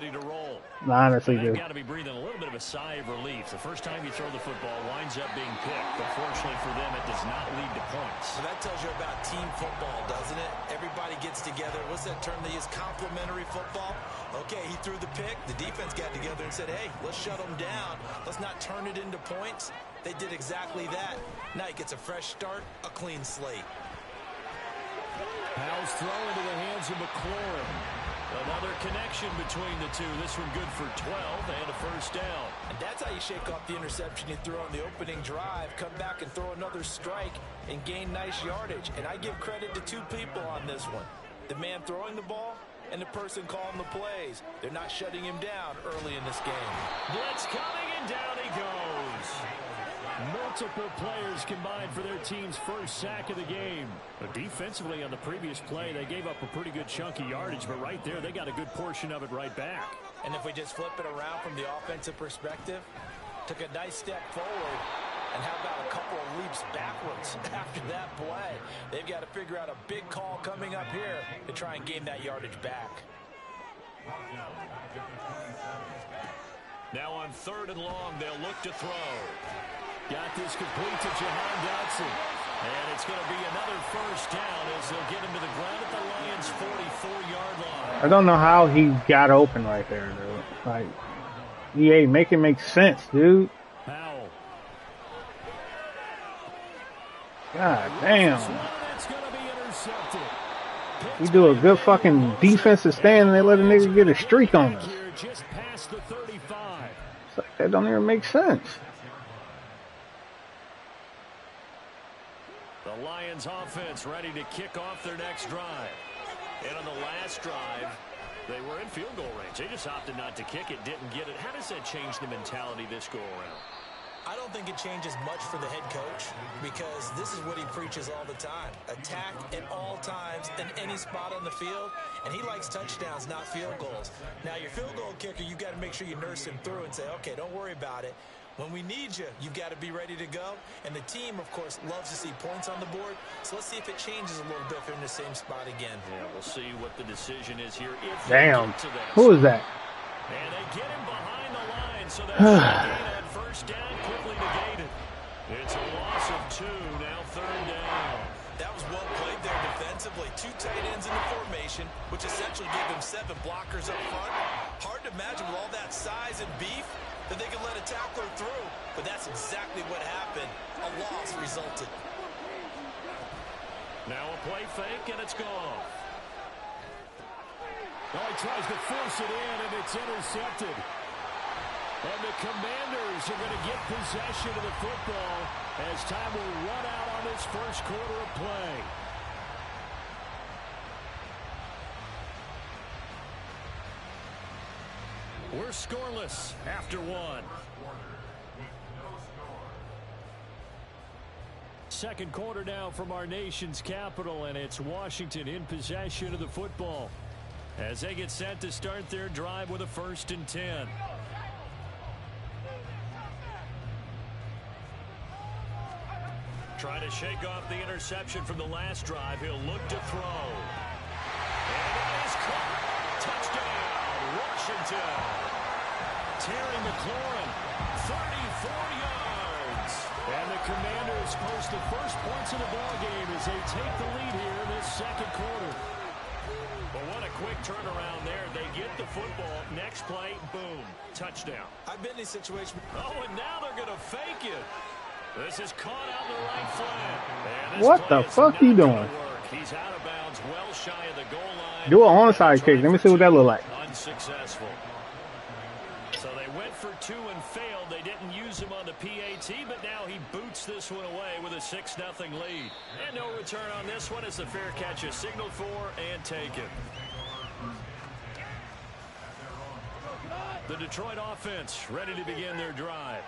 I honestly do. Got to be breathing a little bit of a sigh of relief. The first time you throw the football winds up being picked, but fortunately for them, it does not lead to points. So that tells you about team football, doesn't it? Everybody gets together. What's that term they use? Complementary football. Okay, he threw the pick. The defense got together and said, hey, let's shut them down. Let's not turn it into points. They did exactly that. Now he gets a fresh start, a clean slate. Powell's throw into the hands of McLaurin. Another connection between the two. This one good for 12 and a 1st down. And that's how you shake off the interception you threw on the opening drive. Come back and throw another strike and gain nice yardage. And I give credit to 2 people on this one. The man throwing the ball and the person calling the plays. They're not shutting him down early in this game. Blitz coming and down he goes. Multiple players combined for their team's first sack of the game. But defensively on the previous play, they gave up a pretty good chunk of yardage, but right there, they got a good portion of it right back. And if we just flip it around from the offensive perspective, took a nice step forward, and how about a couple of leaps backwards after that play? They've got to figure out a big call coming up here to try and gain that yardage back. Now on 3rd and long, they'll look to throw. Got this complete to Jahan Dotson. And it's going to be another 1st down as they'll get him to the ground at the Lions' 44-yard line. I don't know how he got open right there, dude. Like, EA, make it make sense, dude. Powell. God damn. It's going to be intercepted. We do a good fucking defensive stand and they let a nigga get a streak on us. Just past the 35. It's like, that don't even make sense. The Lions offense ready to kick off their next drive. And on the last drive, they were in field goal range. They just opted not to kick it, didn't get it. How does that change the mentality this go around? I don't think it changes much for the head coach because this is what he preaches all the time. Attack at all times in any spot on the field, and he likes touchdowns, not field goals. Now, your field goal kicker, you've got to make sure you nurse him through and say, okay, don't worry about it. When we need you, you've got to be ready to go. And the team, of course, loves to see points on the board. So let's see if it changes a little bit if they're in the same spot again. Yeah, we'll see what the decision is here. Damn. Who is that? And they get him behind the line, so that's gain on 1st down, quickly negated. It's a loss of 2, now 3rd down. That was well played there defensively. 2 tight ends in the formation, which essentially gave them 7 blockers up front. Hard to imagine with all that size and beef that they could let a tackler through, but that's exactly what happened. A loss resulted. Now a play fake, and it's gone. Oh, he tries to force it in, and it's intercepted. And the Commanders are going to get possession of the football as time will run out on this first quarter of play. We're scoreless after 1. second quarter now from our nation's capital, and it's Washington in possession of the football as they get set to start their drive with a 1st and 10. Trying to shake off the interception from the last drive. He'll look to throw. And it is caught. Touchdown, Washington. Terry McLaurin, 34 yards. And the Commanders post the first points of the ballgame as they take the lead here in this second quarter. But what a quick turnaround there. They get the football. Next play, boom, touchdown. I've been in these situations. Oh, and now they're going to fake it. This is caught out in the right flank. What the fuck you doing? He's out of bounds, well shy of the goal line. Do an onside kick. Let me see what that look like. Unsuccessful. So they went for 2 and failed. They didn't use him on the PAT, but now he boots this one away with a 6-0 lead. And no return on this one as the fair catch is signaled for and taken. The Detroit offense ready to begin their drive.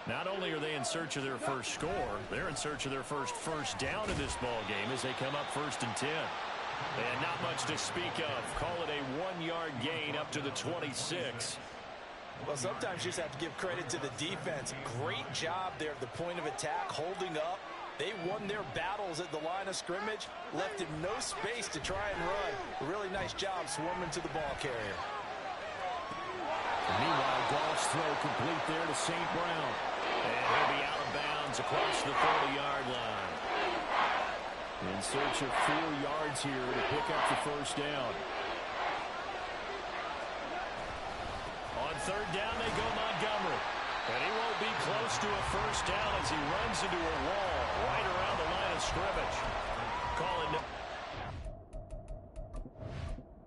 Not only are they in search of their first score, they're in search of their first down in this ball game as they come up 1st and 10. And not much to speak of. Call it a 1-yard gain up to the 26. Well, sometimes you just have to give credit to the defense. Great job there at the point of attack, holding up. They won their battles at the line of scrimmage, left him no space to try and run. A really nice job swarming to the ball carrier. Meanwhile, Goff's throw complete there to St. Brown. And he'll be out of bounds across the 30-yard line. In search of 4 yards here to pick up the first down. On 3rd down, they go Montgomery. And he won't be close to a first down as he runs into a wall right around the line of scrimmage. Calling.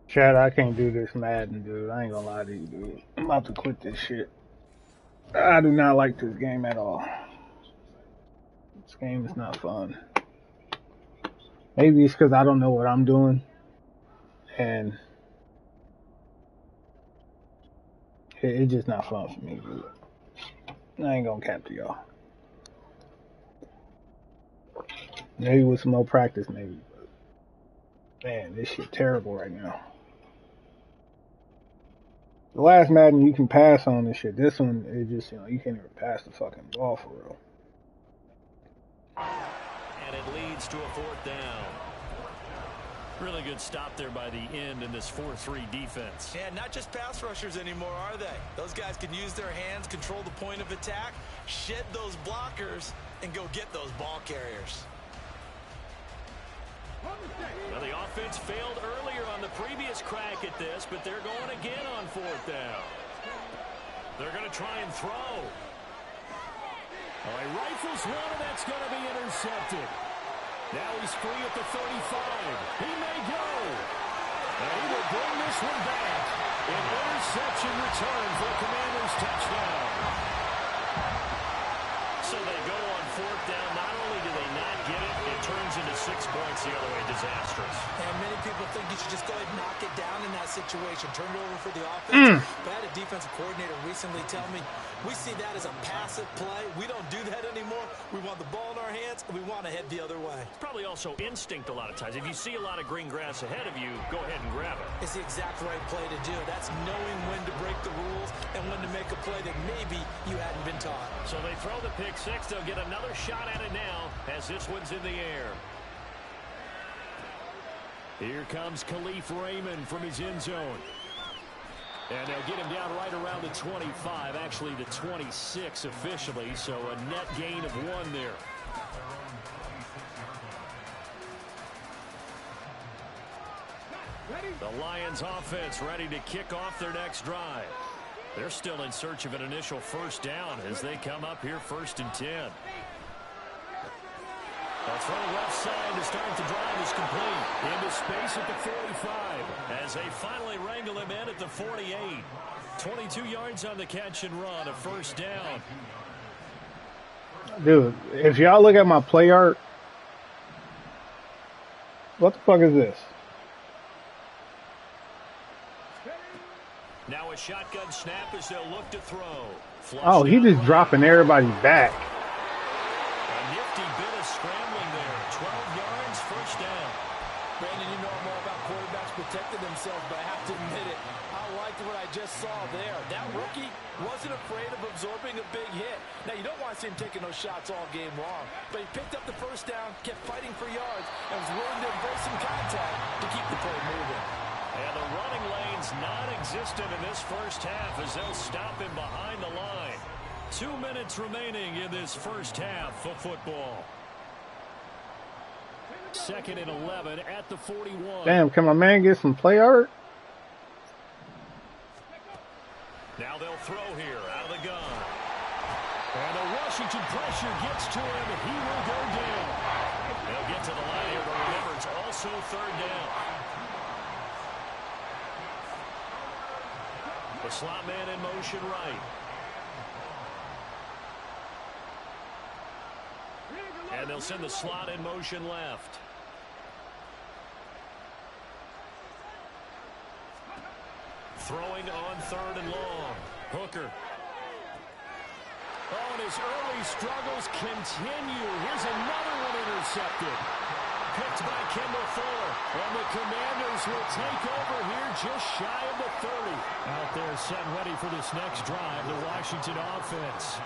Chad, I can't do this Madden, dude. I ain't gonna lie to you, dude. I'm about to quit this shit. I do not like this game at all. This game is not fun. Maybe it's because I don't know what I'm doing. And it's just not fun for me, dude. I ain't gonna cap to y'all. Maybe with some more practice, maybe. But man, this shit terrible right now. The last Madden, you can pass on this shit. This one, it just, you can't even pass the fucking ball for real. And it leads to a 4th down. Really good stop there by the end in this 4-3 defense. Yeah, not just pass rushers anymore, are they? Those guys can use their hands, control the point of attack, shed those blockers, and go get those ball carriers. Well, the offense failed earlier on the previous crack at this, but they're going again on 4th down. They're going to try and throw. Oh, he rifles one, and that's going to be intercepted. Now he's free at the 35. He may go. And he will bring this one back. An interception return for the Commanders' touchdown. So they go on 4th down. Not only do they not get it, it turns into 6 points the other way. Disastrous. And many people think you should just go ahead and knock it down in that situation. Turn it over for the offense. But I had a defensive coordinator recently tell me, we see that as a passive play. We don't do that anymore. We want the ball in our hands, and we want to head the other way. It's probably also instinct a lot of times. If you see a lot of green grass ahead of you, go ahead and grab it. It's the exact right play to do. That's knowing when to break the rules and when to make a play that maybe you hadn't been taught. So they throw the pick 6. They'll get another shot at it now as this one's in the air. Here comes Khalif Raymond from his end zone. And they'll get him down right around the 25, actually the 26 officially, so a net gain of 1 there. The Lions offense ready to kick off their next drive. They're still in search of an initial first down as they come up here 1st and 10. A throw left side to start the drive is complete. Into space at the 45 as they finally wrangle him in at the 48. 22 yards on the catch and run, a first down. Dude, if y'all look at my play art, what the fuck is this? Now a shotgun snap as they'll look to throw. Oh, he just dropping everybody back. A Nifty bit of scrambling there. 12 yards, first down. Brandon, you know more about quarterbacks protecting themselves, but I have to admit it. I liked what I just saw there. That rookie wasn't afraid of absorbing a big hit. Now, you don't want to see him taking those shots all game long, but he picked up the first down, kept fighting for yards, and was willing to embrace some contact to keep the play moving. And the running lane's non-existent in this first half as they'll stop him behind the line. 2 minutes remaining in this first half of football. 2nd and 11 at the 41. Damn, can my man get some play art? Now they'll throw here out of the gun. And the Washington pressure gets to him. He will go down. They'll get to the line here, but remember, it's also 3rd down. The slot man in motion right. And they'll send the slot in motion left. Throwing on 3rd and long. Hooker. Oh, and his early struggles continue. Here's another one intercepted. Picked by Kendall Fuller. And the Commanders will take over here just shy of the 30. Out there set ready for this next drive, the Washington offense.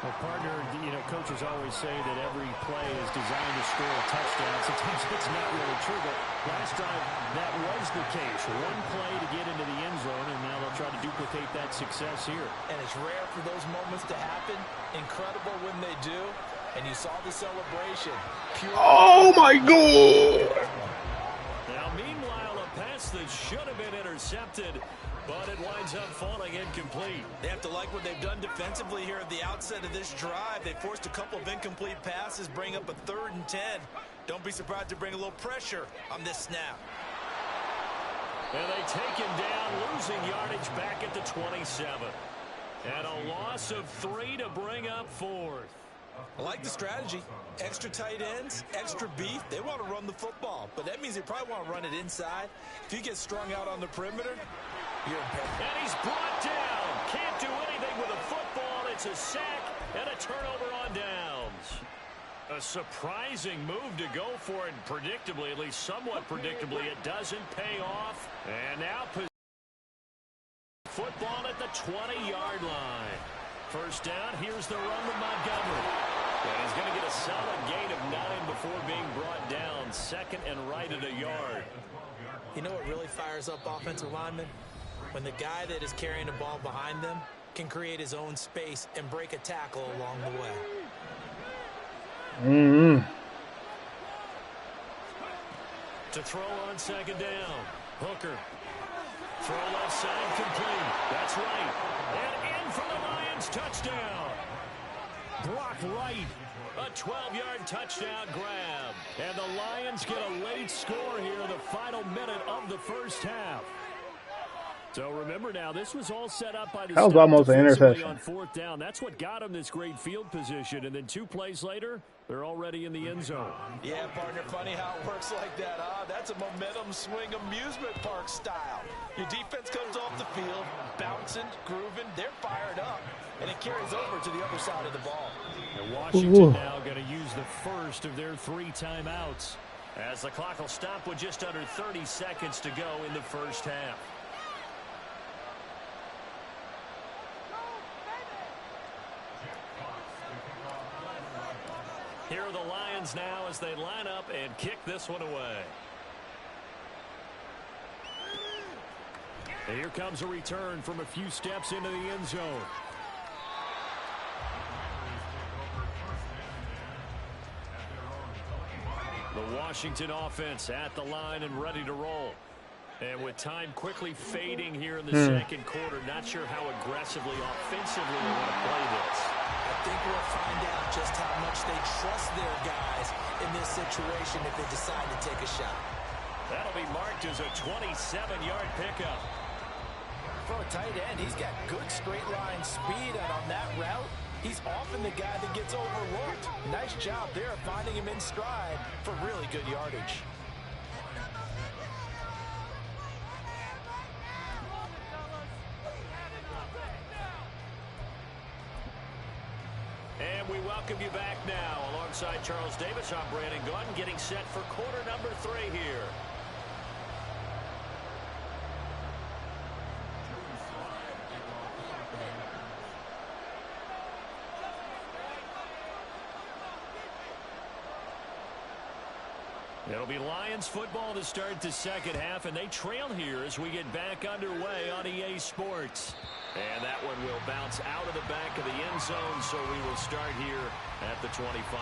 Well, partner, you know, coaches always say that every play is designed to score a touchdown. Sometimes it's not really true, but last drive that was the case. One play to get into the end zone, and now they'll try to duplicate that success here. And it's rare for those moments to happen. Incredible when they do. And you saw the celebration. Pure Oh my God! Now, meanwhile, a pass that should have been intercepted, but it winds up falling incomplete. They have to like what they've done defensively here at the outset of this drive. They forced a couple of incomplete passes, bring up a 3rd and 10. Don't be surprised to bring a little pressure on this snap. And they take him down, losing yardage back at the 27. And a loss of 3 to bring up 4th. I like the strategy. Extra tight ends, extra beef. They want to run the football, but that means they probably want to run it inside. If you get strung out on the perimeter, you're in peril. And he's brought down. Can't do anything with a football. It's a sack and a turnover on downs. A surprising move to go for it, predictably, at least somewhat predictably. It doesn't pay off. And now football at the 20-yard line. First down, here's the run with Montgomery. And he's going to get a solid gain of 9 before being brought down. 2nd and right at a yard. You know what really fires up offensive linemen? When the guy that is carrying the ball behind them can create his own space and break a tackle along the way. To throw on 2nd down. Hooker. Throw left side complete. That's right. And in for the Lions touchdown. Brock Wright. A 12-yard touchdown grab. And the Lions get a late score here in the final minute of the first half. So remember now, this was all set up by the that was almost an interception on 4th down. That's what got him this great field position. And then 2 plays later, they're already in the end zone. Yeah, partner, funny how it works like that, huh? That's a momentum swing amusement park style. Your defense comes off the field, bouncing, grooving, they're fired up, and it carries over to the other side of the ball. And Washington now going to use the first of their 3 timeouts, as the clock will stop with just under 30 seconds to go in the first half. Here are the Lions now as they line up and kick this one away. And here comes a return from a few steps into the end zone. The Washington offense at the line and ready to roll. And with time quickly fading here in the second quarter, not sure how aggressively, offensively they want to play this. I think we'll find out just how much they trust their guys in this situation if they decide to take a shot. That'll be marked as a 27-yard pickup. For a tight end, he's got good straight line speed, and on that route, he's often the guy that gets overlooked. Nice job there of finding him in stride for really good yardage. And And we welcome you back now. Alongside Charles Davis, I'm Brandon Gunn, getting set for quarter number 3 here. It'll be Lions football to start the second half, and they trail here as we get back underway on EA Sports. And that one will bounce out of the back of the end zone, so we will start here at the 25.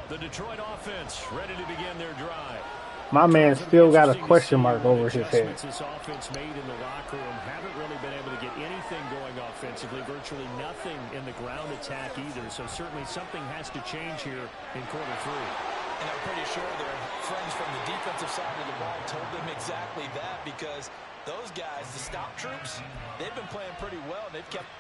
The Detroit offense ready to begin their drive. My man still got a question mark over his head. This offense made in the locker room haven't really been able to get anything going offensively, virtually nothing in the ground attack either. So certainly something has to change here in quarter 3. And I'm pretty sure their friends from the defensive side of the ball told them exactly that, because those guys, the stop troops, they've been playing pretty well. They've kept...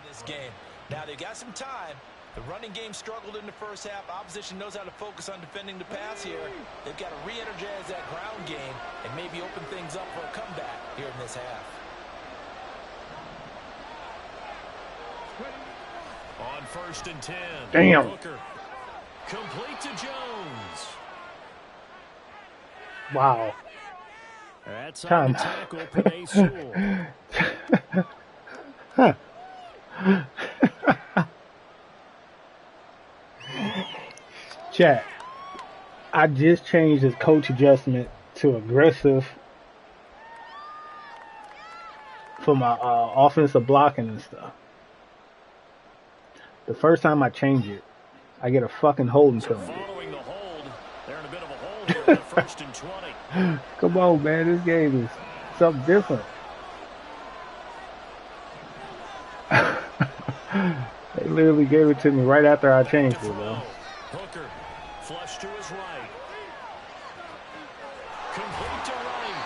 this game. Now they've got some time. The running game struggled in the first half. Opposition knows how to focus on defending the pass here. They've got to re-energize that ground game and maybe open things up for a comeback here in this half. On 1st and 10. Damn. Hooker. Complete to Jones. Wow. That's Time. on the tackle, Panay Sewell. Huh. Chat, I just changed his coach adjustment to aggressive for my offensive blocking and stuff. The first time I change it, I get a fucking holding penalty. Following the hold, they're in a bit of a hole here on 1st and 20. Come on, man, this game is something different. They literally gave it to me right after I changed it, bro. Hooker, flush to his right. Complete to right.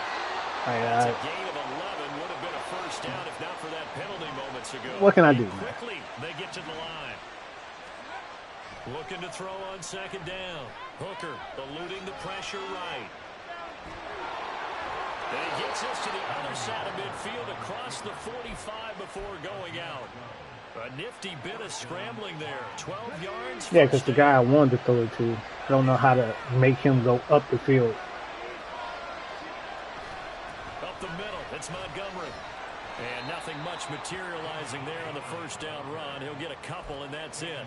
That's a gain of 11. Would have been a first down if not for that penalty moments ago. What can I do, man? Quickly, they get to the line. Looking to throw on 2nd down. Hooker eluding the pressure right. And he gets us to the other side of midfield across the 45 before going out. A nifty bit of scrambling there. 12 yards. Yeah, because the guy I wanted to throw it to, I don't know how to make him go up the field. Up the middle, it's Montgomery. And nothing much materializing there on the first down run. He'll get a couple, and that's it.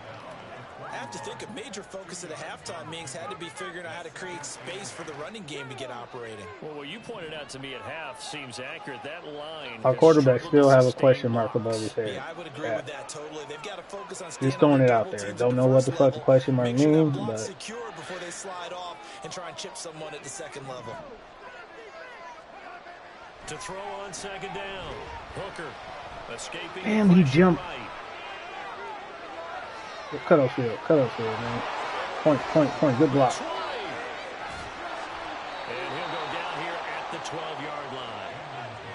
I have to think a major focus of the halftime meetings had to be figuring out how to create space for the running game to get operating. Well, what you pointed out to me at half seems accurate. That line. Our quarterback still have a question mark above his head. Yeah, I would agree with that totally. They've got to focus on just throwing it out there. Don't know what the fuck the question mark means, but secure before they slide off and try and chip someone at the second level. To throw on 2nd down. Hooker escaping. Damn, he jumped. Cut off field, man. Point. Good block. And he'll go down here at the 12-yard line.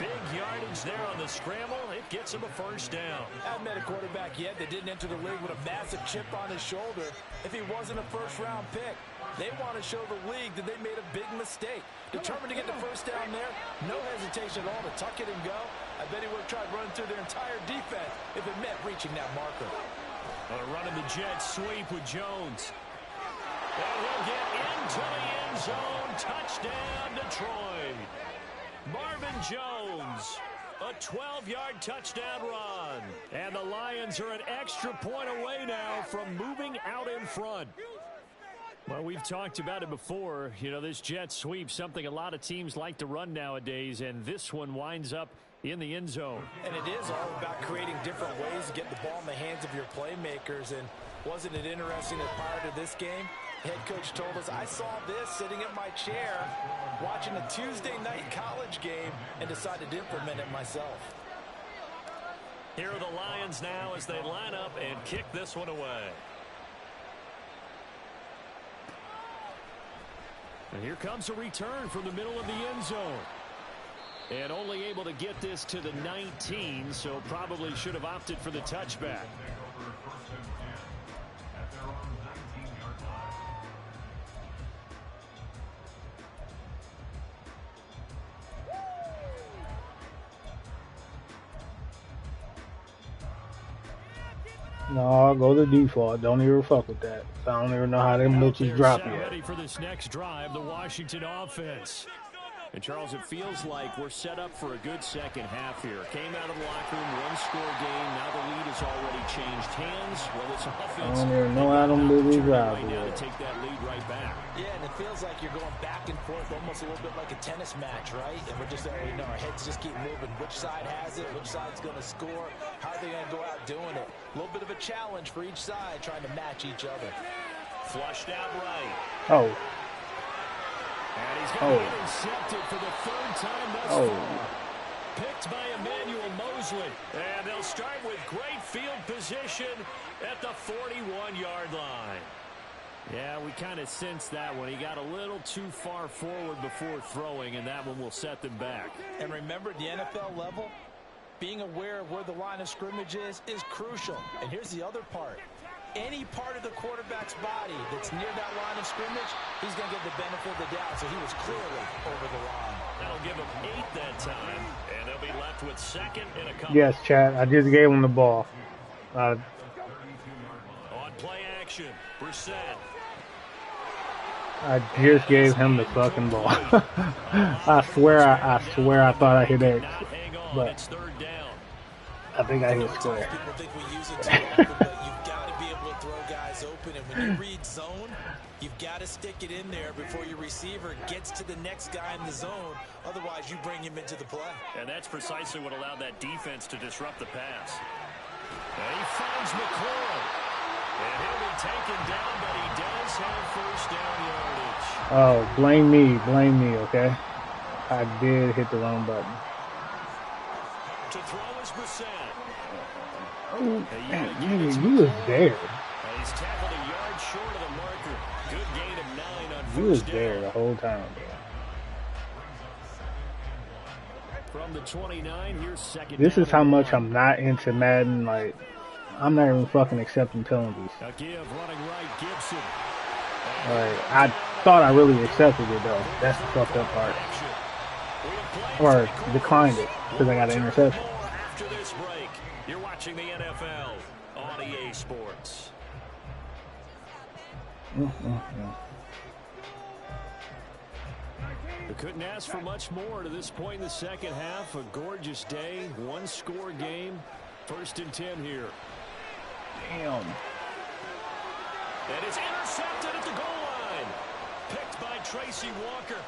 Big yardage there on the scramble. It gets him a first down. I haven't met a quarterback yet that didn't enter the league with a massive chip on his shoulder if he wasn't a first-round pick. They want to show the league that they made a big mistake. Determined to get the first down there, no hesitation at all to tuck it and go. I bet he would have tried running through their entire defense if it meant reaching that marker. Running the jet sweep with Jones. And he'll get into the end zone. Touchdown, Detroit. Marvin Jones A 12-yard touchdown run. And the Lions are an extra point away now from moving out in front. Well, we've talked about it before. You know, this jet sweep, something a lot of teams like to run nowadays, and this one winds up in the end zone. And it is all about creating different ways to get the ball in the hands of your playmakers. And wasn't it interesting that prior to this game, head coach told us, I saw this sitting in my chair watching a Tuesday night college game and decided to implement it myself. Here are the Lions now as they line up and kick this one away. And here comes a return from the middle of the end zone. And only able to get this to the 19, so probably should have opted for the touchback. No, I'll go to default. Don't even fuck with that. I don't even know how them bitches drop yet. Ready for this next drive, the Washington offense. And, Charles, it feels like we're set up for a good second half here. Came out of the locker room, one-score game. Now the lead has already changed hands. Well, this offense, I don't even know how them bitches drop right now to yet. take that lead right back. Yeah, and it feels like you're going back and forth almost a little bit like a tennis match, right? And we're just, our heads just keep moving. Which side has it? Which side's going to score? How are they going to go out doing it? A little bit of a challenge for each side trying to match each other. Flushed out right. Oh. And he's going to be intercepted for the third time thus far. Picked by Emmanuel Mosley. And they'll start with great field position at the 41-yard line. Yeah, we kind of sensed that one. He got a little too far forward before throwing, and that one will set them back. And remember, at the NFL level, being aware of where the line of scrimmage is crucial. And here's the other part. Any part of the quarterback's body that's near that line of scrimmage, he's going to get the benefit of the doubt. So he was clearly over the line. That'll give him 8 that time, and they'll be left with second and a couple. Yes, Chad. I just gave him the ball. On play action, Brissett. I just gave him the fucking ball. I swear I thought I hit X, but it's third down. I think I hit square. People think we use it too often, but you've got to be able to throw guys open. And when you read zone, you've got to stick it in there before your receiver gets to the next guy in the zone. Otherwise, you bring him into the play. And that's precisely what allowed that defense to disrupt the pass. And he finds McLaurin. And he'll be taken down, but he does have first down yardage. Oh, blame me, okay? I did hit the wrong button. To throw is Brissett. Oh, man, you was there. He's tackled a yard short of the marker. Good gain of 9 on first down. You was there the whole time, bro. From the 29, here's second This down is how and much 1. I'm not into Madden. Like, I'm not even fucking accepting penalties. A give running right, Gibson. Like, I thought I really accepted it, though. That's the fucked up part. Or declined it, because I got an interception. After this break, you're watching the NFL on EA Sports. We couldn't ask for much more to this point in the second half. A gorgeous day, one-score game. 1st and 10 here. Damn. And it's intercepted at the goal line. Picked by Tracy Walker.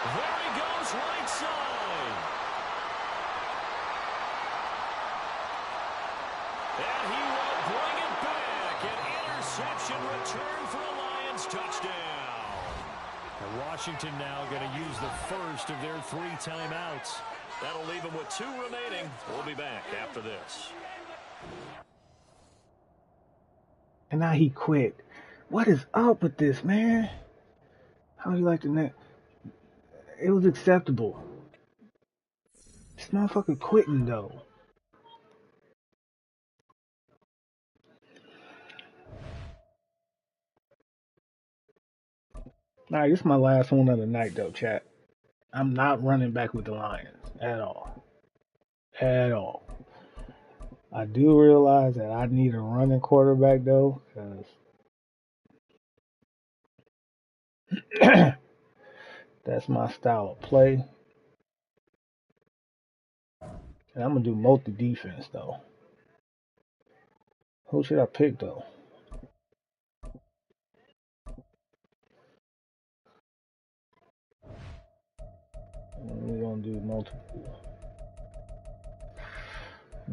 There he goes, right side. And he will bring it back. An interception return for a Lions touchdown. And Washington now going to use the first of their 3 timeouts. That'll leave them with 2 remaining. We'll be back after this. And now he quit. What is up with this, man? How do you like the net? It was acceptable. This motherfucker quitting, though. Alright, this is my last one of the night, though, chat. I'm not running back with the Lions at all. At all. I do realize that I need a running quarterback, though, because that's my style of play. And I'm gonna do multi defense though. Who should I pick though? We're gonna do multiple.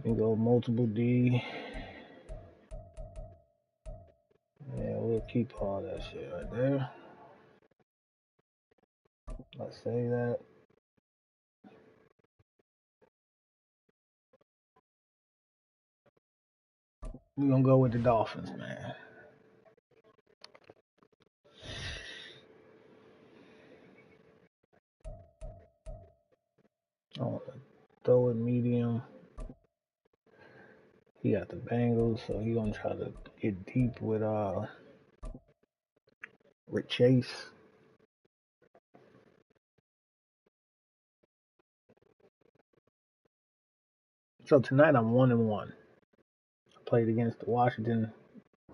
We go multiple D. Yeah, we'll keep all that shit right there. Let's say that. We're gonna go with the Dolphins, man. Oh, throw it medium. He got the Bengals, so he gonna try to get deep with Chase. So tonight I'm 1-1. I played against the Washington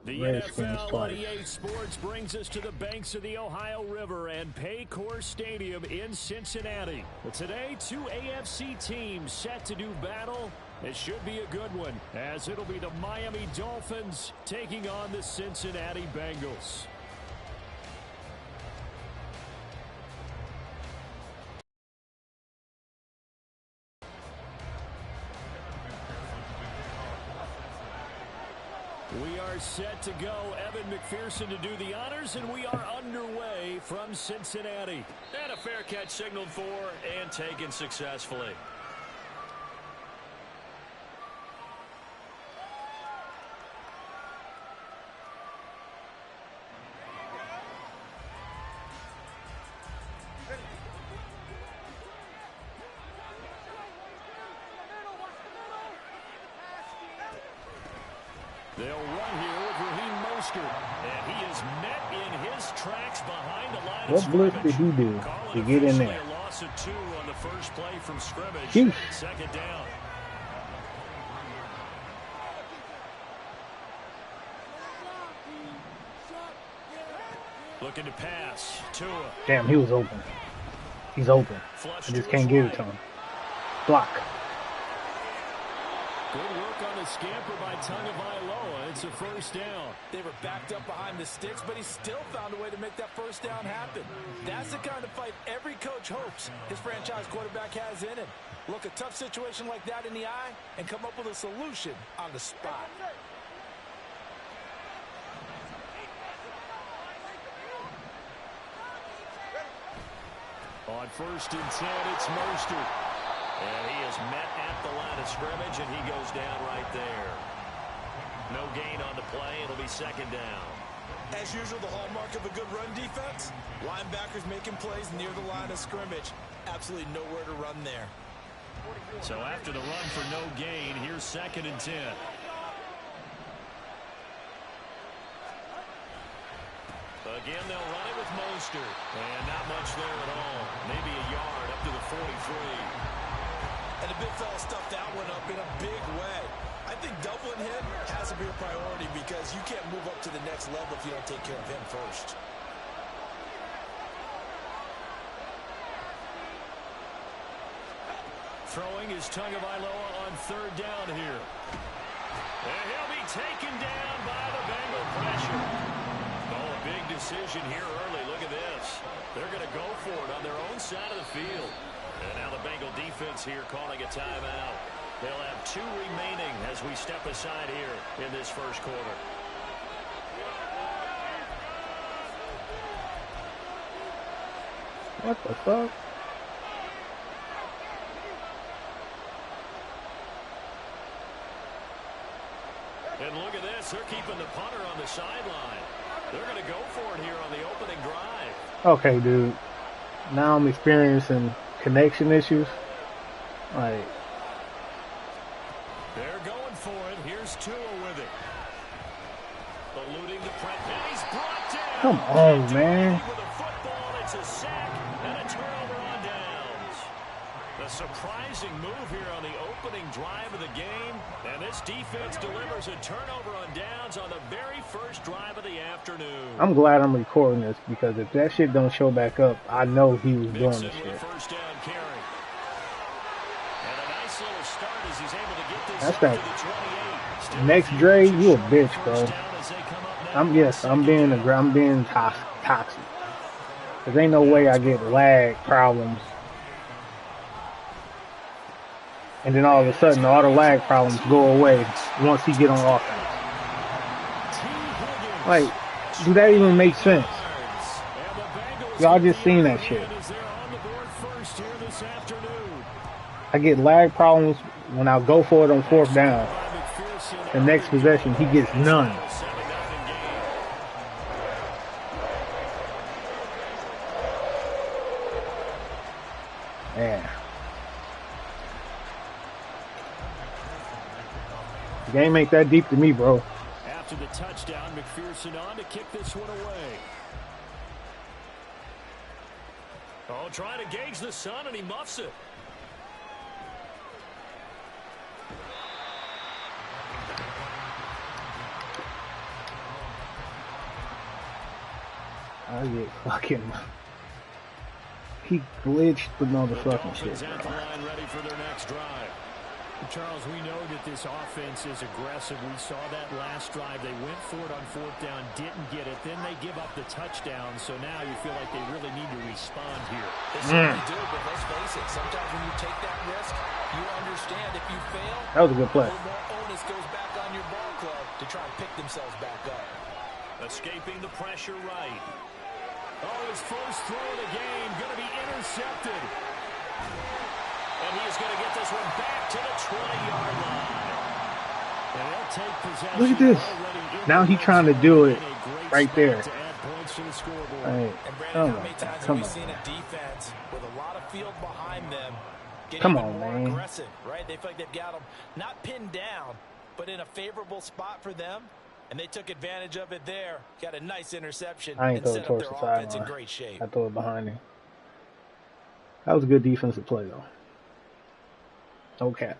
Redskins NFL twice. on EA Sports brings us to the banks of the Ohio River and Paycor Stadium in Cincinnati. But today, two AFC teams set to do battle. It should be a good one, as it'll be the Miami Dolphins taking on the Cincinnati Bengals. We are set to go. Evan McPherson to do the honors, and we are underway from Cincinnati. And a fair catch signaled for and taken successfully. They'll run here with Raheem Mostert, and he is met in his tracks behind the line of scrimmage. What blitz did he do to get in there? A loss of 2 on the first play from scrimmage. Jeez. Second down. Looking to pass. Tua. Damn, he was open. He's open. I just can't give it to him. Block. Good work on the scamper by Tagovailoa. It's a first down. They were backed up behind the sticks, but he still found a way to make that first down happen. That's the kind of fight every coach hopes his franchise quarterback has in him. Look a tough situation like that in the eye and come up with a solution on the spot. On 1st and 10, it's Mostert. And he is met at the line of scrimmage, and he goes down right there. No gain on the play. It'll be second down. As usual, the hallmark of a good run defense, linebackers making plays near the line of scrimmage. Absolutely nowhere to run there. So after the run for no gain, here's 2nd and 10. Again, they'll run it with Mostert. And not much there at all. Maybe a yard up to the 43. And the big fella stuffed that one up in a big way. I think doubling him has to be a priority because you can't move up to the next level if you don't take care of him first. Throwing is Tagovailoa on 3rd down here. And he'll be taken down by the Bengal pressure. Oh, a big decision here early. Look at this. They're going to go for it on their own side of the field. And now the Bengal defense here calling a timeout. They'll have 2 remaining as we step aside here in this first quarter. What the fuck? And look at this. They're keeping the punter on the sideline. They're going to go for it here on the opening drive. Okay, dude. Now I'm experiencing connection issues. Like, they're going for it. Here's Tua with it. Eluding the press. And he's brought down. come on, man. With a football, it's a sack and a turnover on downs. A surprising move here on the opening drive of the game. And this defense delivers a turnover on downs on the very first drive of the afternoon. I'm glad I'm recording this because if that shit don't show back up, I know he was doing this shit. First down carry. And a nice little start as he's able to get this That's up that. to the 28. Next Dre, you a bitch, bro. I'm being toxic. Cause ain't no way I get lag problems. And then all of a sudden, all the lag problems go away once he get on offense. Like, do that even make sense? Y'all just seen that shit. I get lag problems when I go for it on 4th down. The next possession, he gets none. Yeah. The game ain't that deep to me, bro. After the touchdown, McPherson on to kick this one away. Oh, trying to gauge the sun, and he muffs it. I get fucking... He glitched the motherfucking shit, bro. Ready for their next drive. Charles, we know that this offense is aggressive. We saw that last drive. They went for it on 4th down, didn't get it. Then they give up the touchdown. So now you feel like they really need to respond here. They certainly do, but let's face it. Sometimes when you take that risk, you understand if you fail, that was a good play. A little more onus goes back on your ball club to try and pick themselves back up. Escaping the pressure right. Oh, his first throw of the game going to be intercepted. And he's going to get this one back to the 20-yard line. And they'll take possession. Look at this. Now he's trying to do it right there. Hey, and Brandon, how many times have we seen a defense with a lot of field behind them get even more aggressive, right? They feel like they've got them not pinned down, but in a favorable spot for them. And they took advantage of it there. Got a nice interception and set up their offense in great shape. I throw it behind him. That was a good defensive play, though. Okay.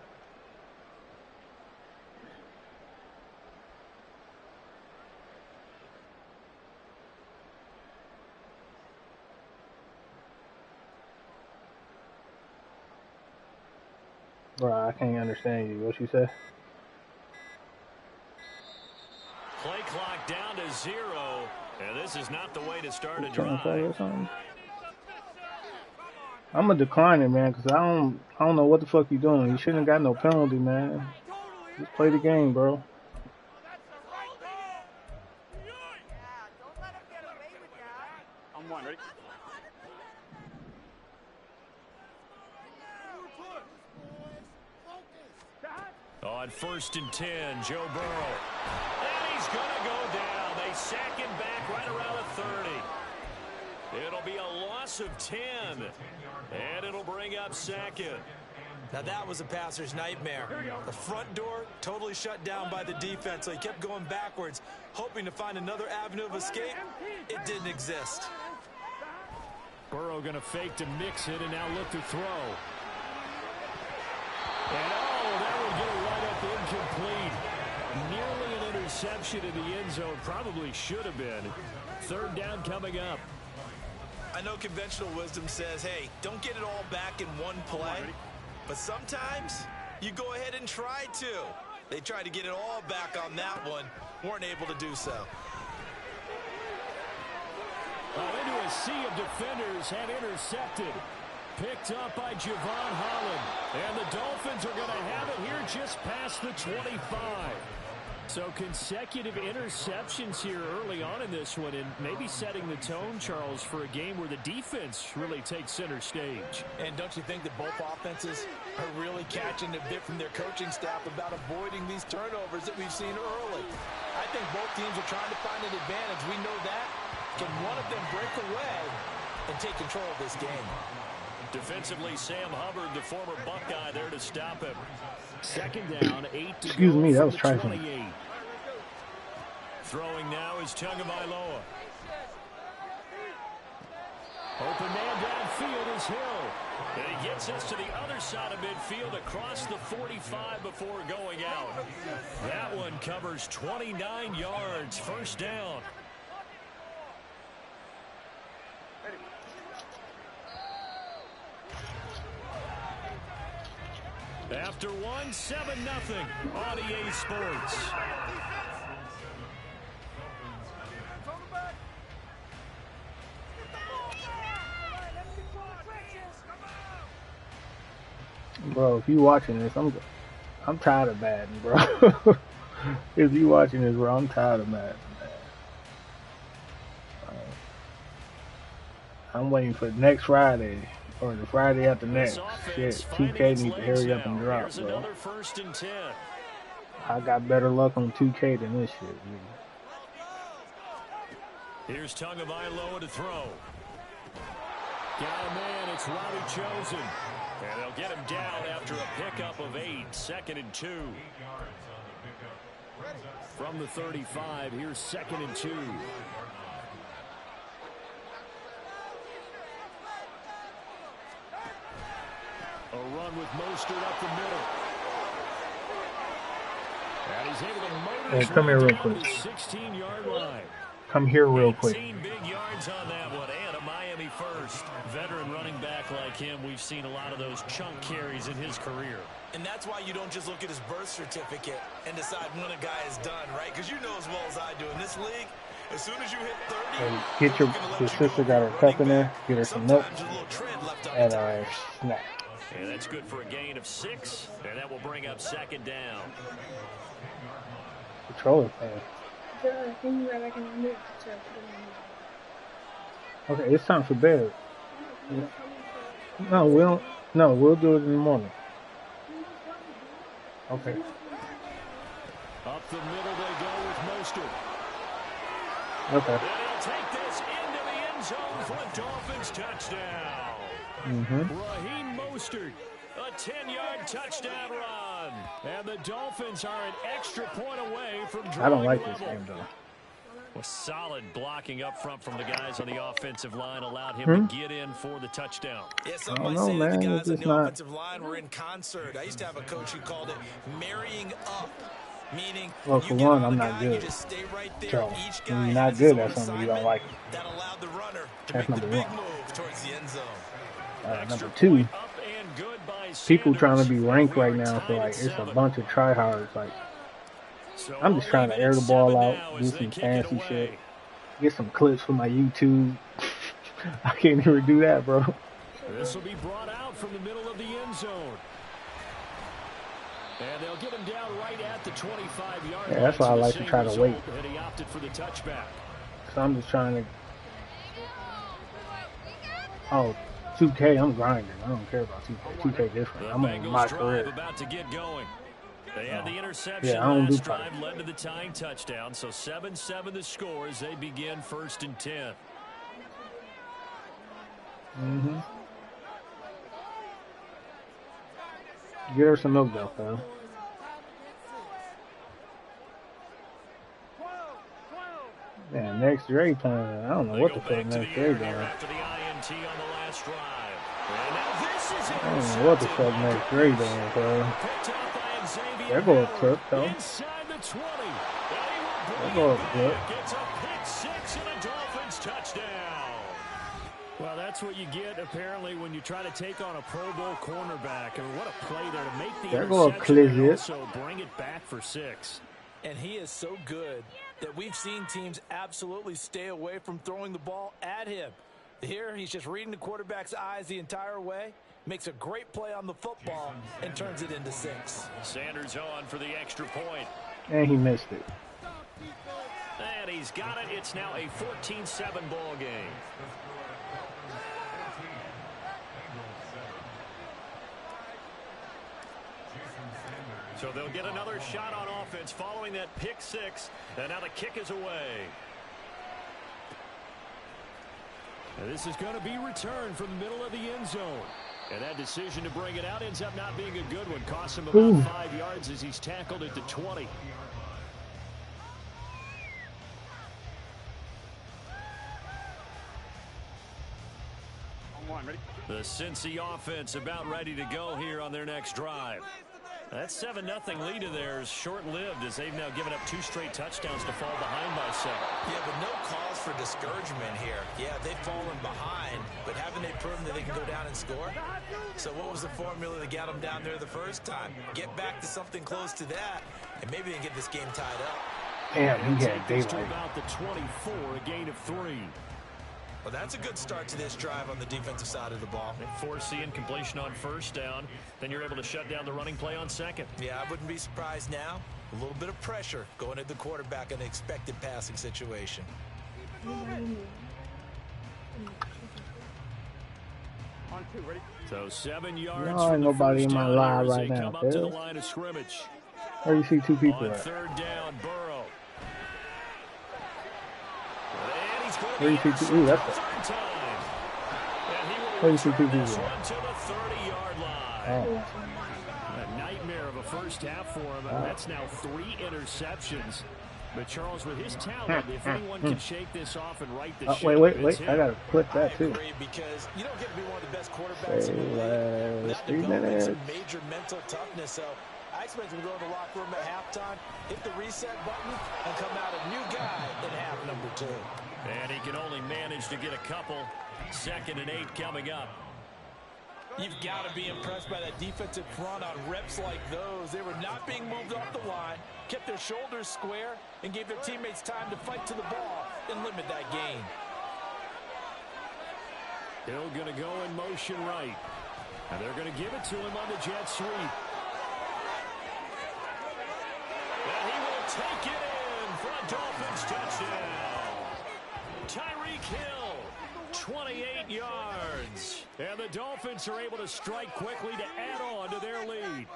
Bro, I can't understand you. What you say? Play clock down to 0, and this is not the way to start a drive. I'm gonna decline it, man, because I don't know what the fuck you doing. You shouldn't have got no penalty, man. Just play the game, bro. I'm one, ready? On 1st and 10, Joe Burrow. And he's going to go down. They sack him back right around the 30. It'll be a loss of 10. And it'll bring up 2nd. Now that was a passer's nightmare. The front door totally shut down by the defense, so he kept going backwards, hoping to find another avenue of escape. It didn't exist. Burrow going to fake to mix it and now look to throw. And that will get it right up incomplete. Nearly an interception in the end zone. Probably should have been. 3rd down coming up. I know conventional wisdom says, hey, don't get it all back in one play. But sometimes you go ahead and try to. They tried to get it all back on that one. Weren't able to do so. Into a sea of defenders and intercepted. Picked up by Javon Holland. And the Dolphins are going to have it here just past the 25. So consecutive interceptions here early on in this one, and maybe setting the tone, Charles, for a game where the defense really takes center stage. And don't you think that both offenses are really catching a bit from their coaching staff about avoiding these turnovers that we've seen early? I think both teams are trying to find an advantage. We know that. Can one of them break away and take control of this game? Defensively, Sam Hubbard, the former Buckeye, there to stop him. 2nd down, 8 to Excuse go me, that was from the trifling. 28. Throwing now is Tagovailoa. Open man downfield is Hill. And he gets us to the other side of midfield across the 45 before going out. That one covers 29 yards. 1st down. After one, 7-0 on EA Sports. Bro, if you watching this, I'm tired of Madden, bro. If you watching this, bro, I'm tired of Madden, man. I'm waiting for next Friday or the Friday after next. Shit, 2K needs to hurry up and drop, bro. I got better luck on 2K than this shit, dude. Here's Tagovailoa to throw. Got a man, it's Robbie Chosen. And they'll get him down after a pickup of 8, 2nd and 2. From the 35, here's 2nd and 2. A run with Mostert up the middle. And he's able to motor his come here real quick. 16-yard line. Come here real quick. 18 big yards on that one, and a Miami first. Veteran running back like him, we've seen a lot of those chunk carries in his career. And that's why you don't just look at his birth certificate and decide when a guy is done, right? Because you know as well as I do, in this league, as soon as you hit 30, hey, get your sister got her cup in there, get her some milk, and snack. And that's good for a gain of 6, and that will bring up 2nd down. Controller fan. Okay, it's time for bed. No, we don't. No, we'll do it in the morning. Okay. Up the middle they go with Mostert. Okay. And he'll take this into the end zone for a Dolphins touchdown. Raheem Mostert, a 10-yard touchdown run. And the Dolphins are an extra point away from drawing I don't like level. this game, though. Well, solid blocking up front from the guys on the offensive line allowed him to get in for the touchdown. Yeah, some might say that the guys on the offensive line were in concert. I used to have a coach who called it marrying up, meaning well, for one, I'm not good. Right there, so when you're not good at something, you don't like it. That allowed the runner to That's make number the big one. move towards the end zone. Number two, people trying to be ranked right now for like it's a bunch of tryhards. Like I'm just trying to air the ball out, do some fancy shit, get some clips for my YouTube. I can't even do that, bro. This will be brought out from the middle of the end zone. And they'll get him down right at the 25-yard line. Yeah, that's why I like to try to wait. And he opted for the touchback. So I'm just trying to. Oh, 2K, I'm grinding. I don't care about 2K. 2K different. I'm on my career. About to get going. They had the interception yeah, I don't last do drive, led to the tying touchdown. So 7-7 the score as they begin 1st and 10. Get her some milk, though, pal. Man, next Dre playing. I don't know what the fuck next Dre doing. After the INT on the last drive. And now this is I don't know what the fuck next Dre doing, pal. There go a clip, though. Inside the 20. There go a clip. Gets a pick 6 and a Dolphins touchdown. Well, that's what you get, apparently, when you try to take on a Pro Bowl cornerback. And what a play there to make the there go a interception and also bring it back for 6. And he is so good that we've seen teams absolutely stay away from throwing the ball at him. Here, he's just reading the quarterback's eyes the entire way, makes a great play on the football, and turns it into 6. Sanders on for the extra point. And he missed it. And he's got it. It's now a 14-7 ball game. So they'll get another shot on offense following that pick 6. And now the kick is away. And this is going to be returned from the middle of the end zone. And that decision to bring it out ends up not being a good one. Costs him about 5 yards as he's tackled at the 20. Ready? The Cincy offense about ready to go here on their next drive. That 7-0 lead of theirs short-lived as they've now given up 2 straight touchdowns to fall behind by 7. Yeah, but no cause for discouragement here. Yeah, they've fallen behind, but haven't they proven that they can go down and score? So what was the formula that got them down there the first time? Get back to something close to that, and maybe they can get this game tied up. Damn, he had to daylight. about the 24, a gain of 3. Well, that's a good start to this drive on the defensive side of the ball. Forcing completion on first down. Then you're able to shut down the running play on second. Yeah, I wouldn't be surprised now. A little bit of pressure going at the quarterback in an expected passing situation. On 2, ready? So 7 yards No, from the nobody first in my down live here as right they now, come up to the Phil. line of scrimmage. Where do you see 2 people On at? 3rd down, Burrow. And he's going to Where do you see 2? Ooh, that's it. third time. And he will Where do you see 2 return this people one to the 30-yard line. Oh. A nightmare of a first half for him. That's now 3 interceptions. But Charles, with his talent, if anyone can shake this off and right the ship, Wait. it's I him. gotta clip that too. I agree, because you don't get to be one of the best quarterbacks in the league Last without 3 developing minutes. some major mental toughness. So I expect him to go in the locker room at halftime, hit the reset button, and come out a new guy in half number 2. And he can only manage to get a couple. 2nd and 8 coming up. You've got to be impressed by that defensive front on reps like those. They were not being moved off the line, kept their shoulders square, and gave their teammates time to fight to the ball and limit that gain. Hill going to go in motion right. And they're going to give it to him on the jet sweep. And he will take it in for a Dolphins touchdown. Tyreek Hill, 28 yards. And the Dolphins are able to strike quickly to add on to their lead.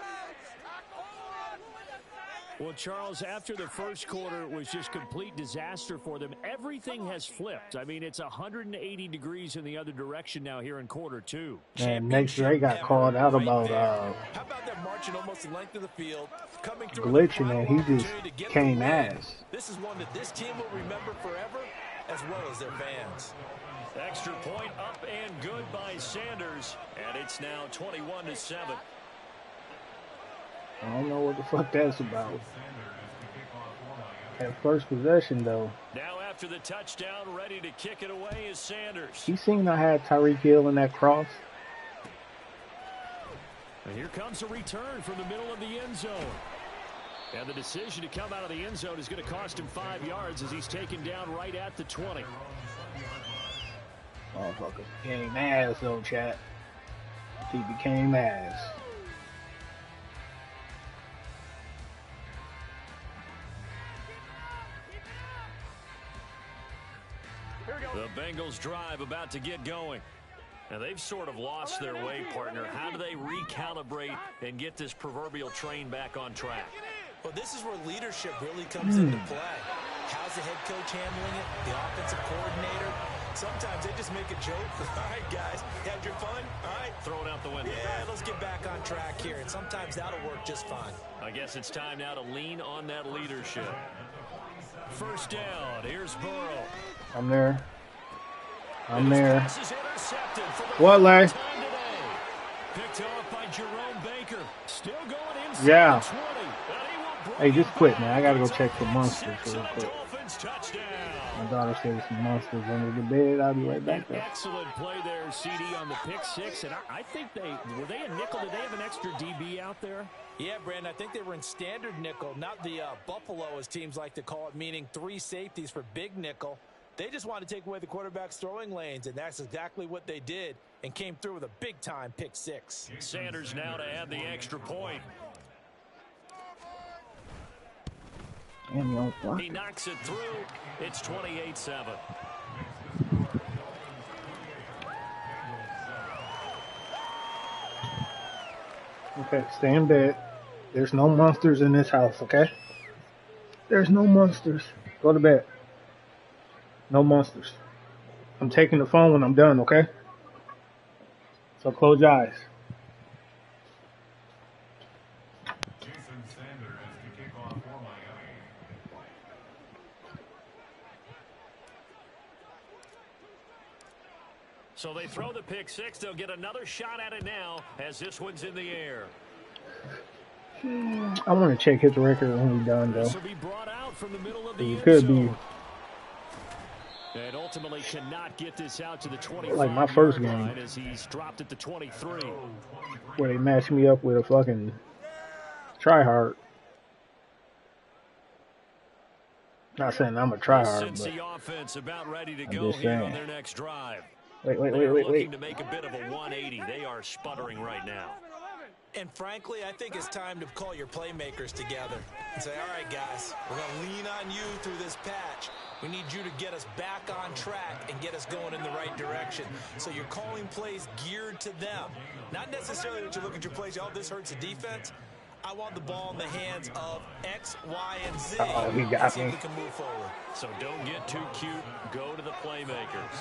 Well, Charles, after the first quarter was just complete disaster for them, everything has flipped. I mean, it's 180 degrees in the other direction now here in quarter 2. And next they got called out about How about that marching almost the length of the field, coming through glitching, and he just came ass. This is one that this team will remember forever, as well as their fans. Extra point up and good by Sanders, and it's now 21-7. I don't know what the fuck that's about. At first possession, though. Now after the touchdown, ready to kick it away is Sanders. He seen I had Tyreek Hill in that cross. And here comes a return from the middle of the end zone. And the decision to come out of the end zone is going to cost him 5 yards as he's taken down right at the 20. Motherfucker became ass, though, chat. He became ass. The Bengals drive about to get going. Now they've sort of lost their way, partner. How do they recalibrate and get this proverbial train back on track? Well, this is where leadership really comes into play. How's the head coach handling it? The offensive coordinator? Sometimes they just make a joke. All right, guys, had your fun? All right. Throw it out the window. Yeah, let's get back on track here. And sometimes that'll work just fine. I guess it's time now to lean on that leadership. First down. Here's Burrow. I'm there. I'm there. Pass is intercepted for the What, Lay? first time today. Picked off by Jerome Baker. Still going inside Yeah. the 20. And he will Hey, bring just it quit, back. man. I gotta go It's check for a monsters 6 real and a quick. Dolphins touchdown. My daughter said some monsters under the bed. I'll be right back An there. excellent play there, CD, on the pick six. And I think were they a nickel? Did they have an extra DB out there? Yeah, Brandon, I think they were in standard nickel, not the Buffalo, as teams like to call it, meaning 3 safeties for big nickel. They just wanted to take away the quarterback's throwing lanes, and that's exactly what they did and came through with a big-time pick 6. Sanders now to add the extra point. Damn, yo, what? He knocks it through. It's 28-7. Okay, stay in bed. There's no monsters in this house, okay? There's no monsters. Go to bed. No monsters. I'm taking the phone when I'm done, okay? So close your eyes. Jason Sanders to kick off for Miami. So they throw the pick six. They'll get another shot at it now as this one's in the air. I want to check his record when he's done, though. This will be brought out from the middle of the He end could zone. be And ultimately cannot get this out to the 25 like my first yard game line as he's dropped at the 23. where they matched me up with a fucking tryhard. Not saying I'm a tryhard, Since but the offense about ready to I'm go just here saying. on their next drive. Wait. They're looking to make a bit of a 180. They are sputtering right now. And frankly, I think it's time to call your playmakers together and say, all right, guys, we're going to lean on you through this patch. We need you to get us back on track and get us going in the right direction. So you're calling plays geared to them. Not necessarily that you look at your plays, oh, this hurts the defense. I want the ball in the hands of X, Y, and Z. Uh-oh, he got see if me. we can move forward. So don't get too cute. Go to the playmakers.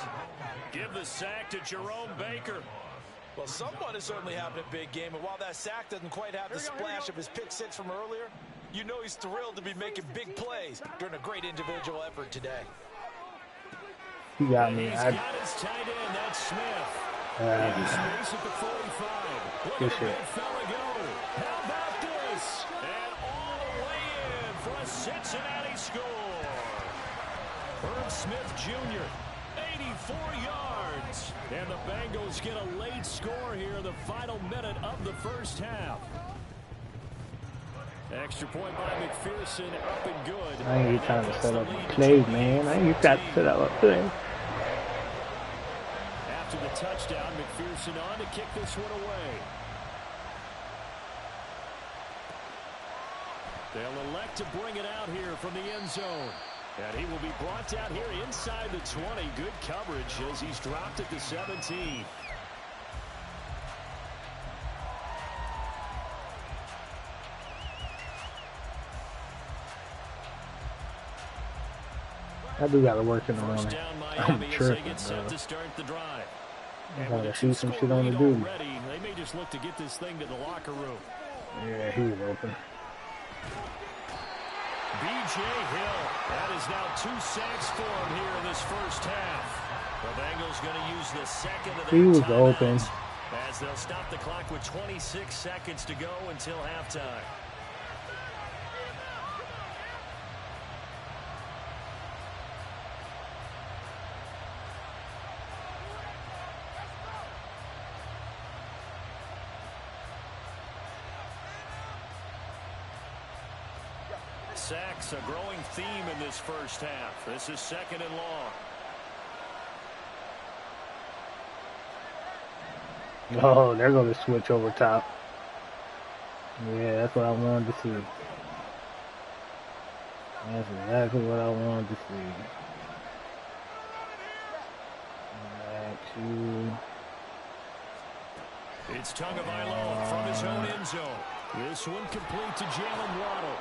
Give the sack to Jerome Baker. Well, someone is certainly having a big game, and while that sack doesn't quite have the splash of his pick six from earlier, you know he's thrilled to be making big plays during a great individual effort today. He got me. He's got his tight end, that's Smith. Space at the 45. Look Good at the shit. big fella go. How about this? And all the way in for a Cincinnati score. Herb Smith Jr., 84 yards. And the Bengals get a late score here in the final minute of the first half. Extra point by McPherson, up and good. I ain't trying to set up plays, man. I ain't got to set up a play. After the touchdown, McPherson on to kick this one away. They'll elect to bring it out here from the end zone. And he will be brought down here inside the 20. Good coverage as he's dropped at the 17. I do gotta work in the First morning. down I'm Miami as they tripping, get set bro. to start the drive. I And with gotta a see some two-score shit on the lead duty. already, they may just look to get this thing to the locker room. Yeah, he was open. B.J. Hill, that is now 2 sacks for him here in this first half. The Bengals going to use the second of their He was timeouts open. as they'll stop the clock with 26 seconds to go until halftime. Sacks, a growing theme in this first half. This is second and long. Oh, they're gonna switch over top. Yeah, that's what I wanted to see. That's exactly what I wanted to see. Back to... It's Tagovailoa from his own end zone. This one complete to Jalen Waddle.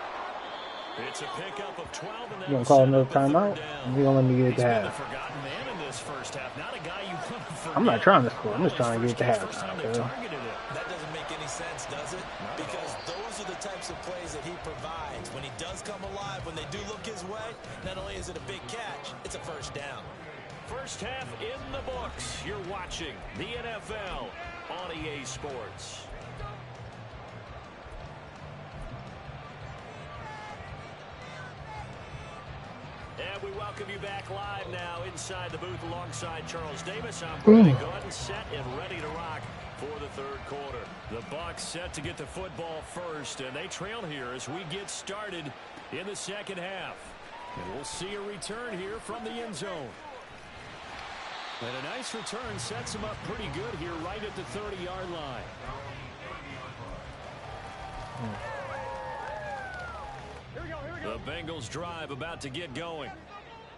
It's a pickup of 12, and You gonna call another timeout? You gonna let me get it to He's been the half? forgotten man in this first half. Not a guy you want to forget. I'm not trying to score. I'm just trying to get it to half. First time they Okay? targeted him. That doesn't make any sense, does it? Because those are the types of plays that he provides. When he does come alive, when they do look his way, not only is it a big catch, it's a first down. First half in the books. You're watching the NFL on EA Sports. And we welcome you back live now inside the booth alongside Charles Davis. I'm Brady Gordon, set and ready to rock for the third quarter. The Bucs set to get the football first, and they trail here as we get started in the second half. And we'll see a return here from the end zone. And a nice return sets them up pretty good here right at the 30-yard line. The Bengals drive about to get going.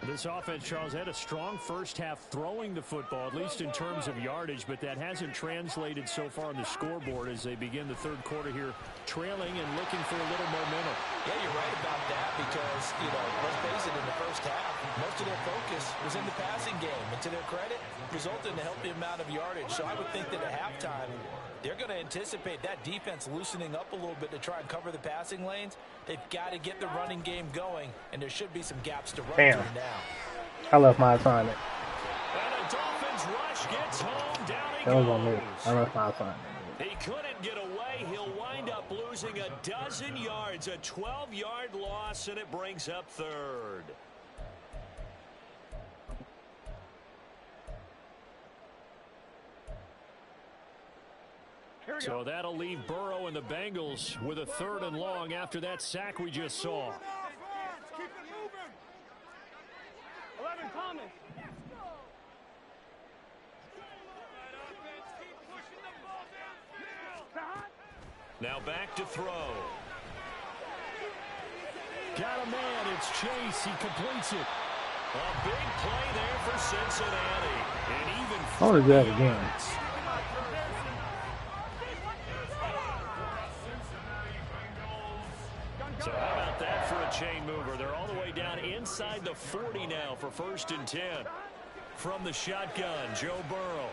This offense, Charles, had a strong first half throwing the football, at least in terms of yardage, but that hasn't translated so far on the scoreboard as they begin the third quarter here, trailing and looking for a little momentum. Yeah, you're right about that because, let's face it, in the first half, most of their focus was in the passing game. And to their credit, resulted in a healthy amount of yardage. So I would think that at halftime, they're going to anticipate that defense loosening up a little bit to try and cover the passing lanes. They've got to get the running game going, and there should be some gaps to run through now. I left my assignment. And a Dolphins rush gets home, down he That was on me. goes. I left my assignment. He couldn't get away. He'll wind up losing a dozen yards, a 12-yard loss, and it brings up third. So that'll leave Burrow and the Bengals with a 3rd and long after that sack we just saw. Keep it moving. 11 Thomas. Now back to throw. Got a man. It's Chase. He completes it. A big play there for Cincinnati. And even How is that again? So how about that for a chain mover? They're all the way down inside the 40 now for 1st and 10. From the shotgun, Joe Burrow.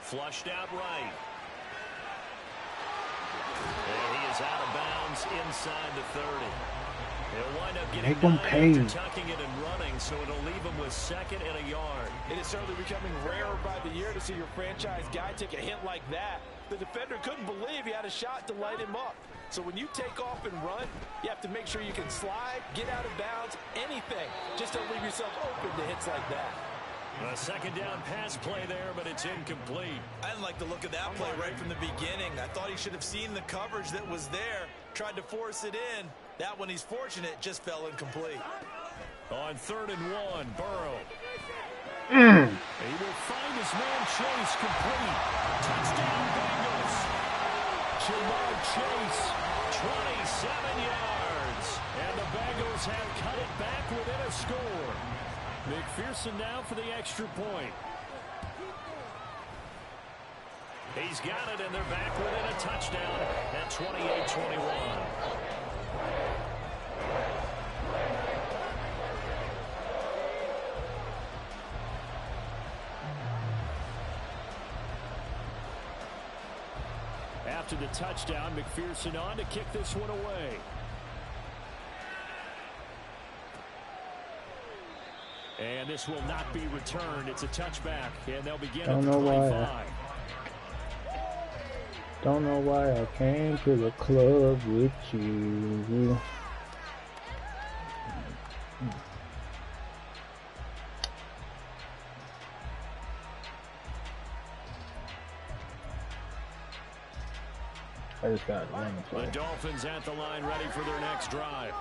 Flushed out right. And he is out of bounds inside the 30. They'll wind up getting tucking it and running, so it'll leave him with 2nd and a yard. It is certainly becoming rarer by the year to see your franchise guy take a hit like that. The defender couldn't believe he had a shot to light him up. So when you take off and run, you have to make sure you can slide, get out of bounds, anything. Just don't leave yourself open to hits like that. A 2nd down pass play there, but it's incomplete. I didn't like the look of that play right from the beginning. I thought he should have seen the coverage that was there, tried to force it in. That one, he's fortunate, just fell incomplete. On 3rd and 1, Burrow. He will find his man Chase complete. Touchdown Bengals. Jamar Chase, 27 yards. And the Bengals have cut it back within a score. McPherson now for the extra point. He's got it, and they're back within a touchdown at 28-21. After the touchdown, McPherson on to kick this one away. And this will not be returned. It's a touchback, and they'll begin at the 25. Don't know why I came to the club with you. I just got one. The Dolphins at the line ready for their next drive.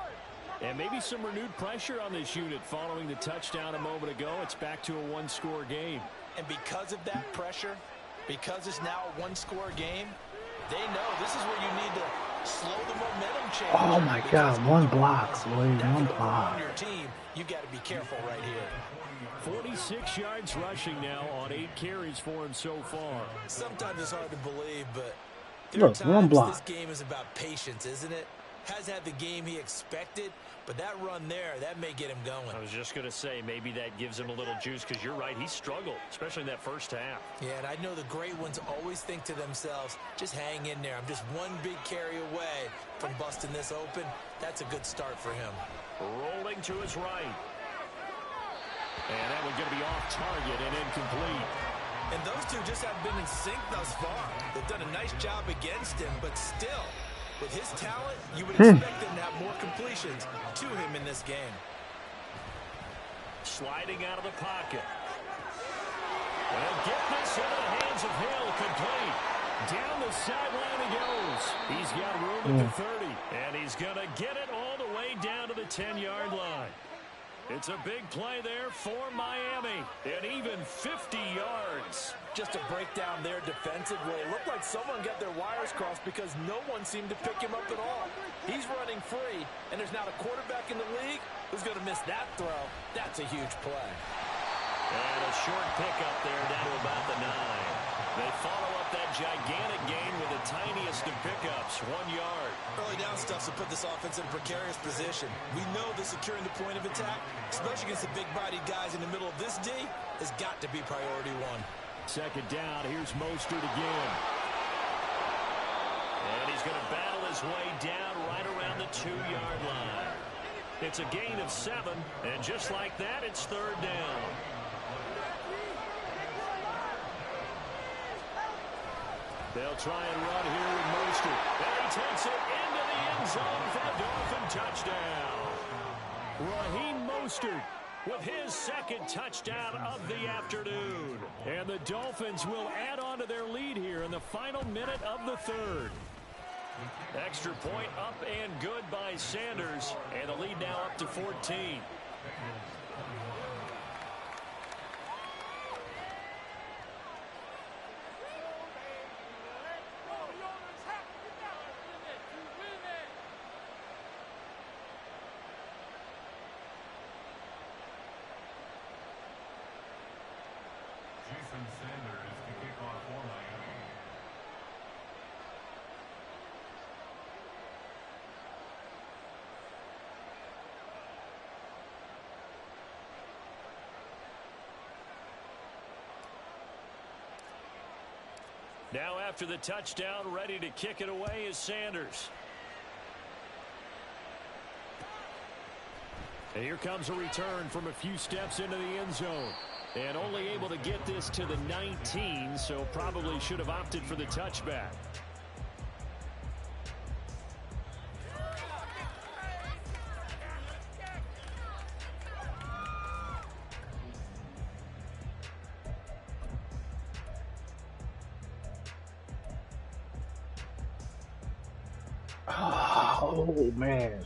And maybe some renewed pressure on this unit following the touchdown a moment ago. It's back to a one-score game. And because of that pressure, because it's now a one-score game, they know this is where you need to slow the momentum change. Oh my God, one block, boy, one block. On your team, you got to be careful right here. 46 yards rushing now on 8 carries for him so far. Sometimes it's hard to believe, but look, one block. This game is about patience, isn't it? Has had the game he expected, but that run there, that may get him going. I was just going to say, maybe that gives him a little juice, because you're right, he struggled, especially in that first half. Yeah, and I know the great ones always think to themselves, just hang in there. I'm just one big carry away from busting this open. That's a good start for him. Rolling to his right. And that one's going to be off target and incomplete. And those two just have been in sync thus far. They've done a nice job against him, but still, with his talent, you would expect him to have more completions to him in this game. Sliding out of the pocket. And get this into the hands of Hill, complete. Down the sideline he goes. He's got room at the 30. And he's going to get it all the way down to the 10-yard line. It's a big play there for Miami. And even 50 yards. Just a breakdown there defensively. It looked like someone got their wires crossed because no one seemed to pick him up at all. He's running free, and there's not a quarterback in the league who's going to miss that throw. That's a huge play. And a short pickup there down to about the 9. They follow up that gigantic gain with the tiniest of pickups, 1 yard. Early down stuff to put this offense in a precarious position. We know that securing the point of attack, especially against the big-bodied guys in the middle of this D, has got to be priority 1. 2nd down, here's Mostert again. And he's going to battle his way down right around the 2-yard line. It's a gain of 7, and just like that, it's 3rd down. They'll try and run here with Mostert. And he takes it into the end zone for the Dolphin touchdown. Raheem Mostert with his second touchdown of the afternoon. And the Dolphins will add on to their lead here in the final minute of the third. Extra point up and good by Sanders. And the lead now up to 14. Jason Sanders to kick off for Miami. Now after the touchdown, ready to kick it away is Sanders. And here comes a return from a few steps into the end zone. And only able to get this to the 19, so probably should have opted for the touchback. Oh, man.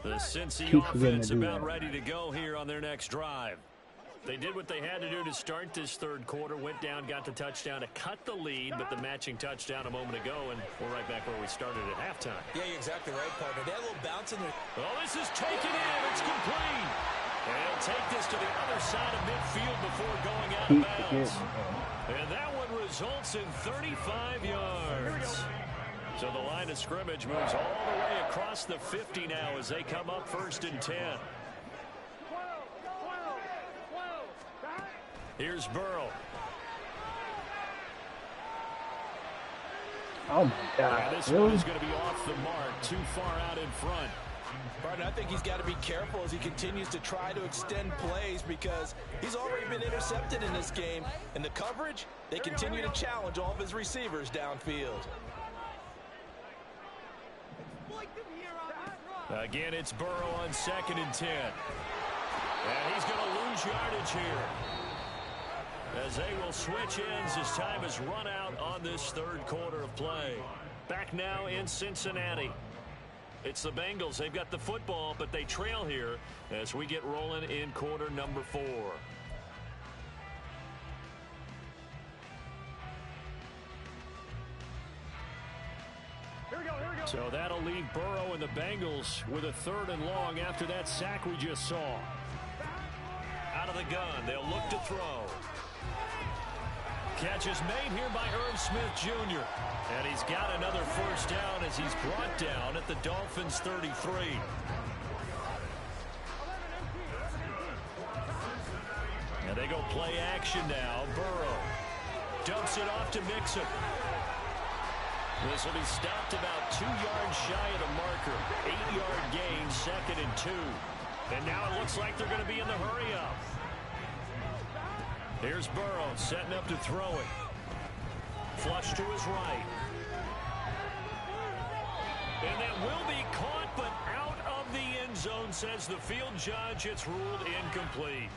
The Cincy Keep forgetting offense to do about that. ready to go here on their next drive. They did what they had to do to start this third quarter, went down, got the touchdown to cut the lead, but the matching touchdown a moment ago, and we're right back where we started at halftime. Yeah, you're exactly right, partner. They had a little bounce in there. Oh, this is taken in. It's complete. And he'll take this to the other side of midfield before going out of Keep bounds. forgetting. And that one results in 35 yards. So the line of scrimmage moves all the way across the 50 now as they come up 1st and 10. Here's Burrow. Oh, my God. And this Really? one is going to be off the mark, too far out in front. Partner, I think he's got to be careful as he continues to try to extend plays because he's already been intercepted in this game. And the coverage, they continue to challenge all of his receivers downfield. Again, it's Burrow on 2nd and 10. And he's going to lose yardage here, as they will switch ends as time is run out on this third quarter of play. Back now in Cincinnati. It's the Bengals. They've got the football, but they trail here as we get rolling in quarter number 4. So that'll leave Burrow and the Bengals with a 3rd and long after that sack we just saw. Out of the gun, they'll look to throw. Catch is made here by Irv Smith Jr. And he's got another 1st down as he's brought down at the Dolphins' 33. And they go play action now. Burrow dumps it off to Mixon. This will be stopped about 2 yards shy of the marker. 8-yard gain, 2nd and 2. And now it looks like they're going to be in the hurry-up. Here's Burrow setting up to throw it. Flush to his right. And that will be caught, but out of the end zone, says the field judge. It's ruled incomplete.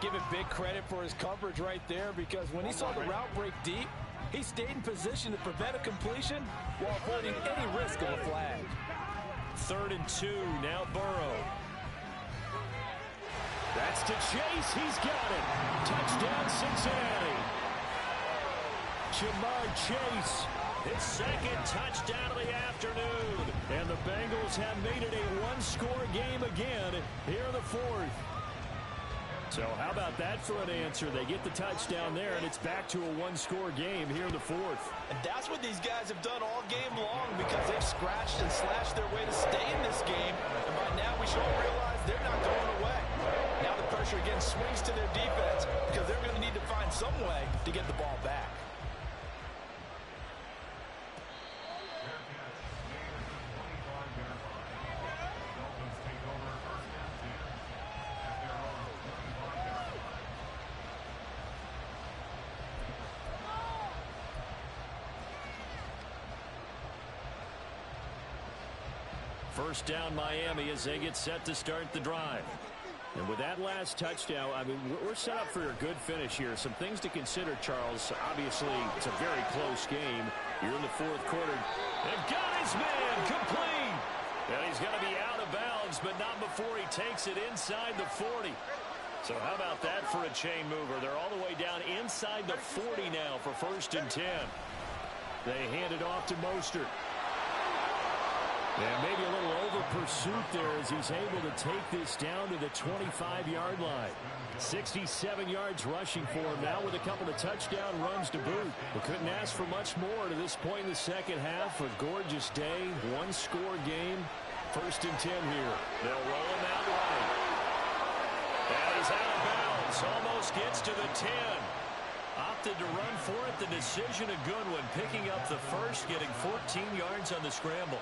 Give it big credit for his coverage right there because when he saw the route break deep, he stayed in position to prevent a completion while avoiding any risk of a flag. 3rd and 2, now Burrow. That's to Chase. He's got it. Touchdown, Cincinnati. Jamar Chase, his 2nd touchdown of the afternoon. And the Bengals have made it a 1-score game again here in the 4th. So how about that for an answer? They get the touchdown there, and it's back to a 1-score game here in the 4th. And that's what these guys have done all game long because they've scratched and slashed their way to stay in this game. And by now we should all realize they're not going away. Now the pressure again swings to their defense because they're going to need to find some way to get the ball back. First down Miami as they get set to start the drive. And with that last touchdown, I mean, we're set up for a good finish here. Some things to consider, Charles. Obviously, it's a very close game. You're in the fourth quarter. They've got his man complete. And he's going to be out of bounds, but not before he takes it inside the 40. So how about that for a chain mover? They're all the way down inside the 40 now for 1st and 10. They hand it off to Mostert. And maybe a little over pursuit there as he's able to take this down to the 25-yard line. 67 yards rushing for him now with a couple of touchdown runs to boot. We couldn't ask for much more to this point in the second half. A gorgeous day, one-score game. 1st and 10 here. They'll roll him out right. And he's out of bounds. Almost gets to the 10. Opted to run for it. The decision a good one. Picking up the first, getting 14 yards on the scramble.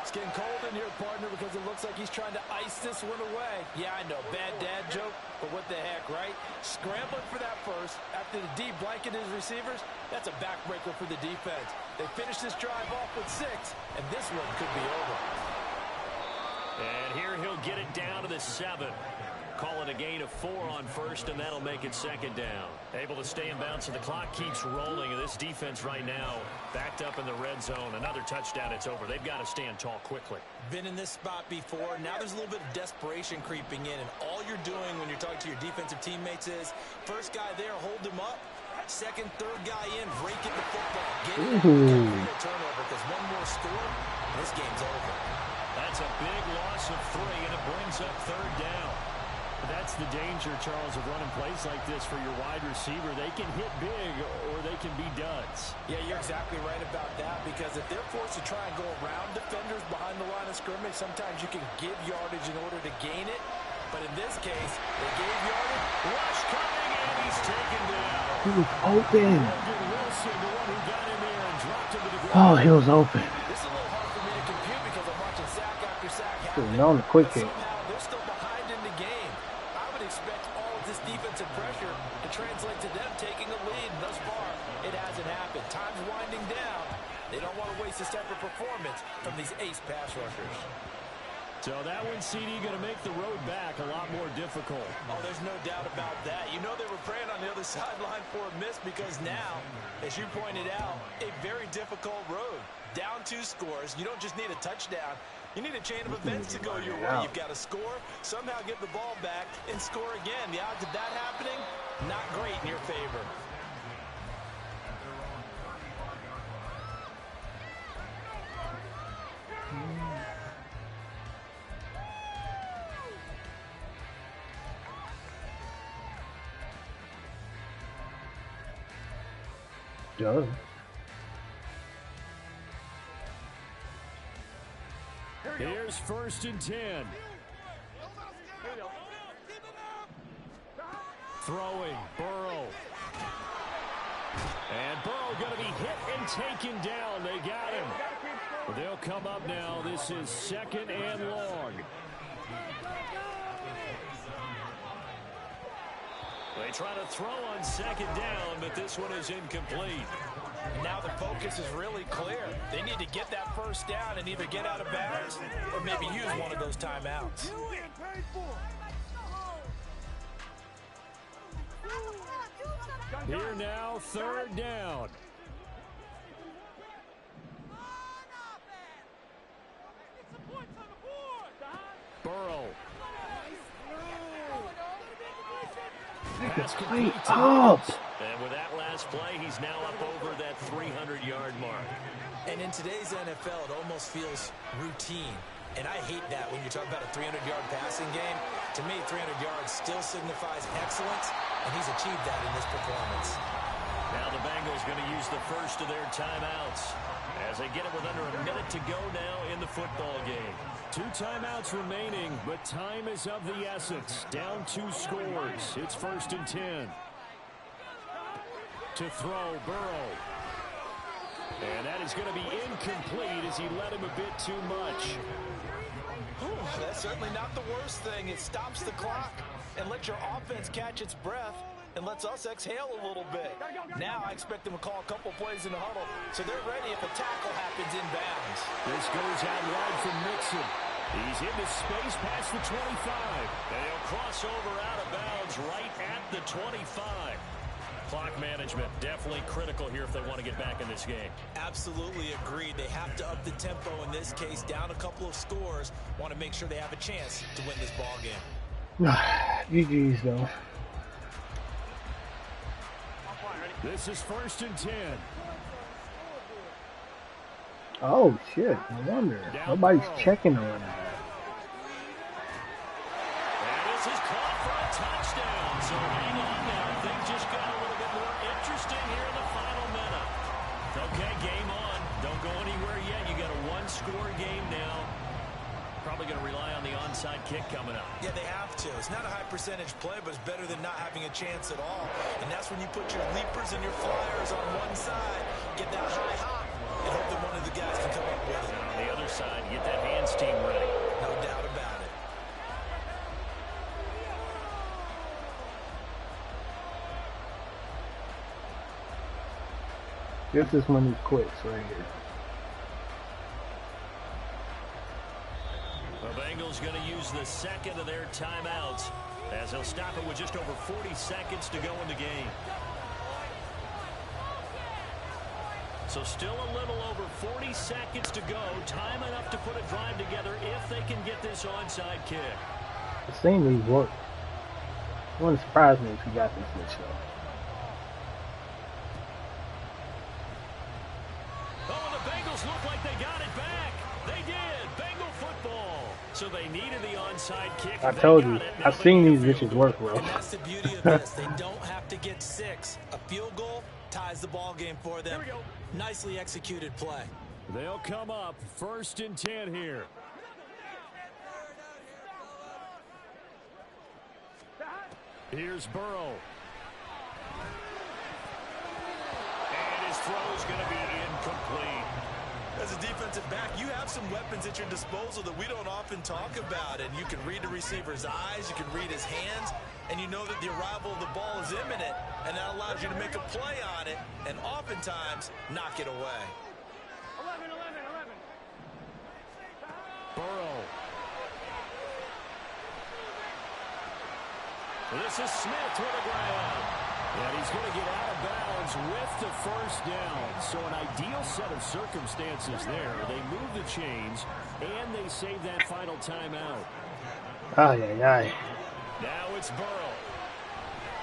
It's getting cold in here, partner, because it looks like he's trying to ice this one away. Yeah, I know, bad dad joke, but what the heck, right? Scrambling for that first after the D blanketed his receivers, that's a backbreaker for the defense. They finish this drive off with 6, and this one could be over. And here he'll get it down to the 7. Call it a gain of 4 on first, and that'll make it 2nd down. Able to stay in bounds, so the clock keeps rolling. And this defense right now backed up in the red zone. Another touchdown, it's over. They've got to stand tall quickly. Been in this spot before. Now there's a little bit of desperation creeping in. And all you're doing when you're talking to your defensive teammates is, first guy there, hold him up. Second, third guy in, rake at the football. Get it out. Turnover, because one more score, this game's over. That's a big loss of 3, and it brings up 3rd down. That's the danger, Charles, of running plays like this for your wide receiver. They can hit big or they can be duds. Yeah, you're exactly right about that, because if they're forced to try and go around defenders behind the line of scrimmage, sometimes you can give yardage in order to gain it. But in this case, they gave yardage. Rush coming, and he's taken down. He was open. Wilson, the one who got in there and dropped him to the ground. Oh, he was open. This is a little hard for me to compute because I'm watching sack after sack happen. On the quick hit. Somehow they're still behind in the game. I would expect all of this defensive pressure to translate to them taking a lead. Thus far, it hasn't happened. Time's winding down. They don't want to waste this type of performance from these ace pass rushers. So that one, CD, going to make the road back a lot more difficult. Oh, there's no doubt about that. You know they were praying on the other sideline for a miss, because now, as you pointed out, a very difficult road. Down 2 scores. You don't just need a touchdown. You need a chain of events to go your way. You've got to score, somehow get the ball back, and score again. The odds of that happening, not great in your favor. Duh. Here's 1st and 10. Throwing, Burrow. And Burrow going to be hit and taken down. They got him. They'll come up now. This is 2nd and long. They try to throw on 2nd down, but this one is incomplete. Now the focus is really clear. They need to get that first down and either get out of bounds or maybe use one of those timeouts. Here now, 3rd down. Burrow. Pass complete up. And with that last play, he's now up over that 300-yard mark. And in today's NFL, it almost feels routine. And I hate that when you talk about a 300-yard passing game. To me, 300 yards still signifies excellence, and he's achieved that in this performance. Now the Bengals going to use the first of their timeouts as they get it with under a minute to go now in the football game. 2 timeouts remaining, but time is of the essence. Down 2 scores. It's 1st and 10. To throw, Burrow. And that is going to be incomplete as he let him a bit too much. That's certainly not the worst thing. It stops the clock and lets your offense catch its breath and lets us exhale a little bit. Now I expect them to call a couple plays in the huddle so they're ready if a tackle happens in bounds. This goes out wide from Mixon. He's into space past the 25. And he'll cross over out of bounds right at the 25. Clock management definitely critical here if they want to get back in this game. Absolutely agreed. They have to up the tempo in this case, down a couple of scores. Want to make sure they have a chance to win this ball game. GG's though. This is 1st and 10. Oh shit! No wonder nobody's checking on that. And this is caught for a touchdown. So hang on now. Things just got a little bit more interesting here in the final minute. Okay, game on. Don't go anywhere yet. You got a one-score game now. Probably going to rely on the onside kick coming up. Yeah, they have to. It's not a high percentage play, but it's better than not having a chance at all. And that's when you put your leapers and your flyers on one side, get that high hop, and hope that one of the guys can come up with it. And on the other side, get that hands team ready. No doubt about it. This is when he quits right here. The Bengals going to use the second of their timeouts as they'll stop it with just over 40 seconds to go in the game. So still a little over 40 seconds to go. Time enough to put a drive together if they can get this onside kick. It seemed to work. It wouldn't surprise me if he got this much though. Oh, and the Bengals look like they got it back. They did. Bengal football. So they needed the onside kick. I told you. I've seen these bitches work, bro. And that's the beauty of this. They don't have to get 6. A field goal ties the ball game for them. Nicely executed play. They'll come up 1st and 10 here. Here's Burrow. And his throw's going to be incomplete. As a defensive back, you have some weapons at your disposal that we don't often talk about. And you can read the receiver's eyes, you can read his hands, and you know that the arrival of the ball is imminent. And that allows you to make a play on it and oftentimes knock it away. 11, 11, 11. Burrow. This is Smith to the ground. And he's going to get out of bounds with the first down. So an ideal set of circumstances there. They move the chains, and they save that final timeout. Ay, ay, ay. Now it's Burrow.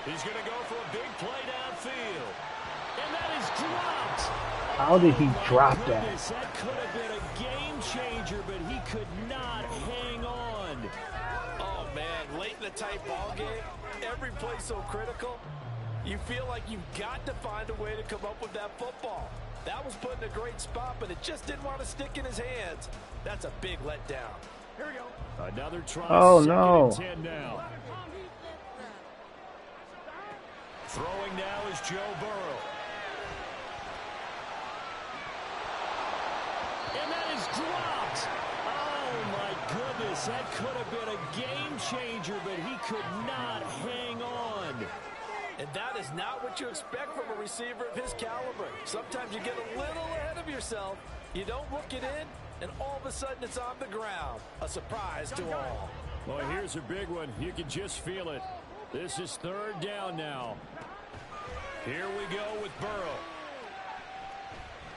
He's going to go for a big play downfield. And that is dropped. How did he drop that? Goodness, that could have been a game changer, but he could not hang on. Oh, man, late in a tight ball game, every play so critical. You feel like you've got to find a way to come up with that football. That was put in a great spot, but it just didn't want to stick in his hands. That's a big letdown. Here we go. Another try. Oh, no. 10 now. Throwing now is Joe Burrow. And that is dropped. Oh, my goodness. That could have been a game changer, but he could not hang on. And that is not what you expect from a receiver of his caliber. Sometimes you get a little ahead of yourself. You don't look it in, and all of a sudden it's on the ground. A surprise to all. Well, here's a big one. You can just feel it. This is 3rd down now. Here we go with Burrow.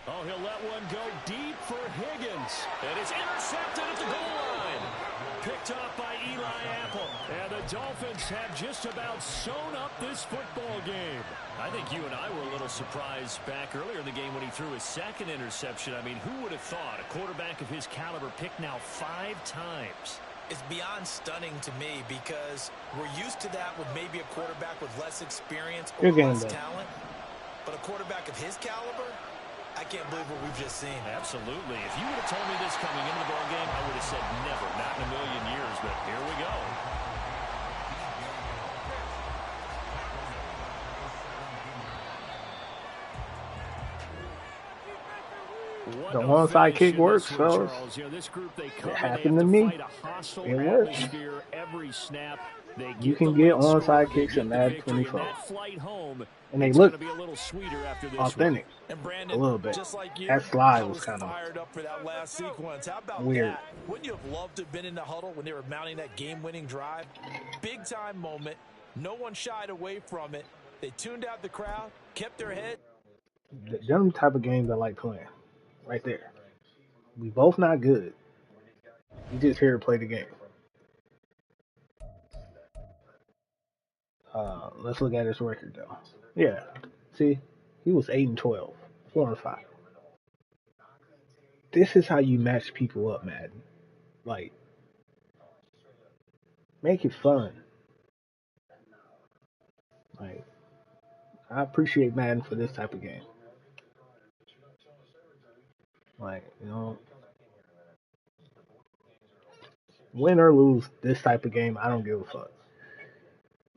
Oh, he'll let one go deep for Higgins. And it's intercepted at the goal line. Picked off by Eli Apple. And the Dolphins have just about sewn up this football game. I think you and I were a little surprised back earlier in the game when he threw his 2nd interception. I mean, who would have thought a quarterback of his caliber picked now 5 times? It's beyond stunning to me because we're used to that with maybe a quarterback with less experience or less talent. But a quarterback of his caliber, I can't believe what we've just seen. Absolutely. If you would have told me this coming into the ballgame, I would have said never, not in a million years, but here we go. The onside kick works, fellas. You know, this group, they it happened to me. It works. Every snap. They You get the can get late score. onside They kicks in get the Madden victory, and 24, that flight home, and they it's going look to be a little sweeter after this one. authentic And a Brandon, little bit. just like you, That slide I was was kind of fired up for that last sequence. How about weird. that? Wouldn't you have loved to have been in the huddle when they were mounting that game-winning drive? Big-time moment. No one shied away from it. They tuned out the crowd, kept their head. Them type of games I like playing. Right there. We both not good. We just here to play the game. Let's look at his record though. Yeah. See, he was 8-12, 4-5. This is how you match people up, Madden. Like, make it fun. Like, I appreciate Madden for this type of game. Like, win or lose this type of game, I don't give a fuck.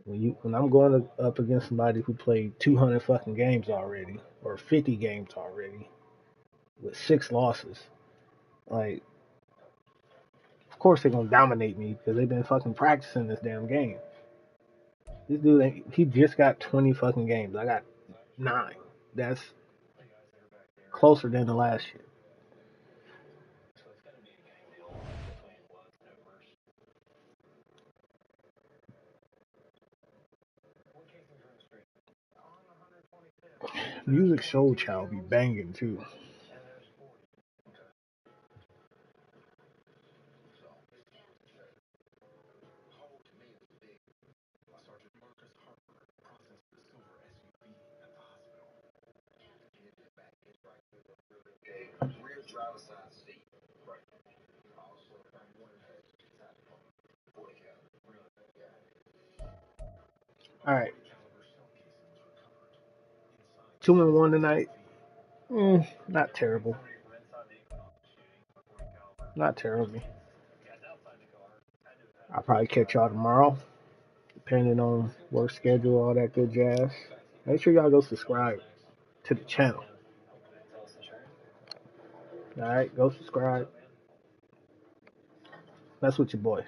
When I'm going up against somebody who played 200 fucking games already or 50 games already with 6 losses, like, of course they're gonna dominate me because they've been fucking practicing this damn game. This dude, he just got 20 fucking games. I got 9. That's closer than the last shit. Music Soul Child be banging too. All right, 2-1 tonight. Not terrible. Not terrible. I'll probably catch y'all tomorrow, depending on work schedule, all that good jazz. Make sure y'all go subscribe to the channel. All right, go subscribe. That's with your boy.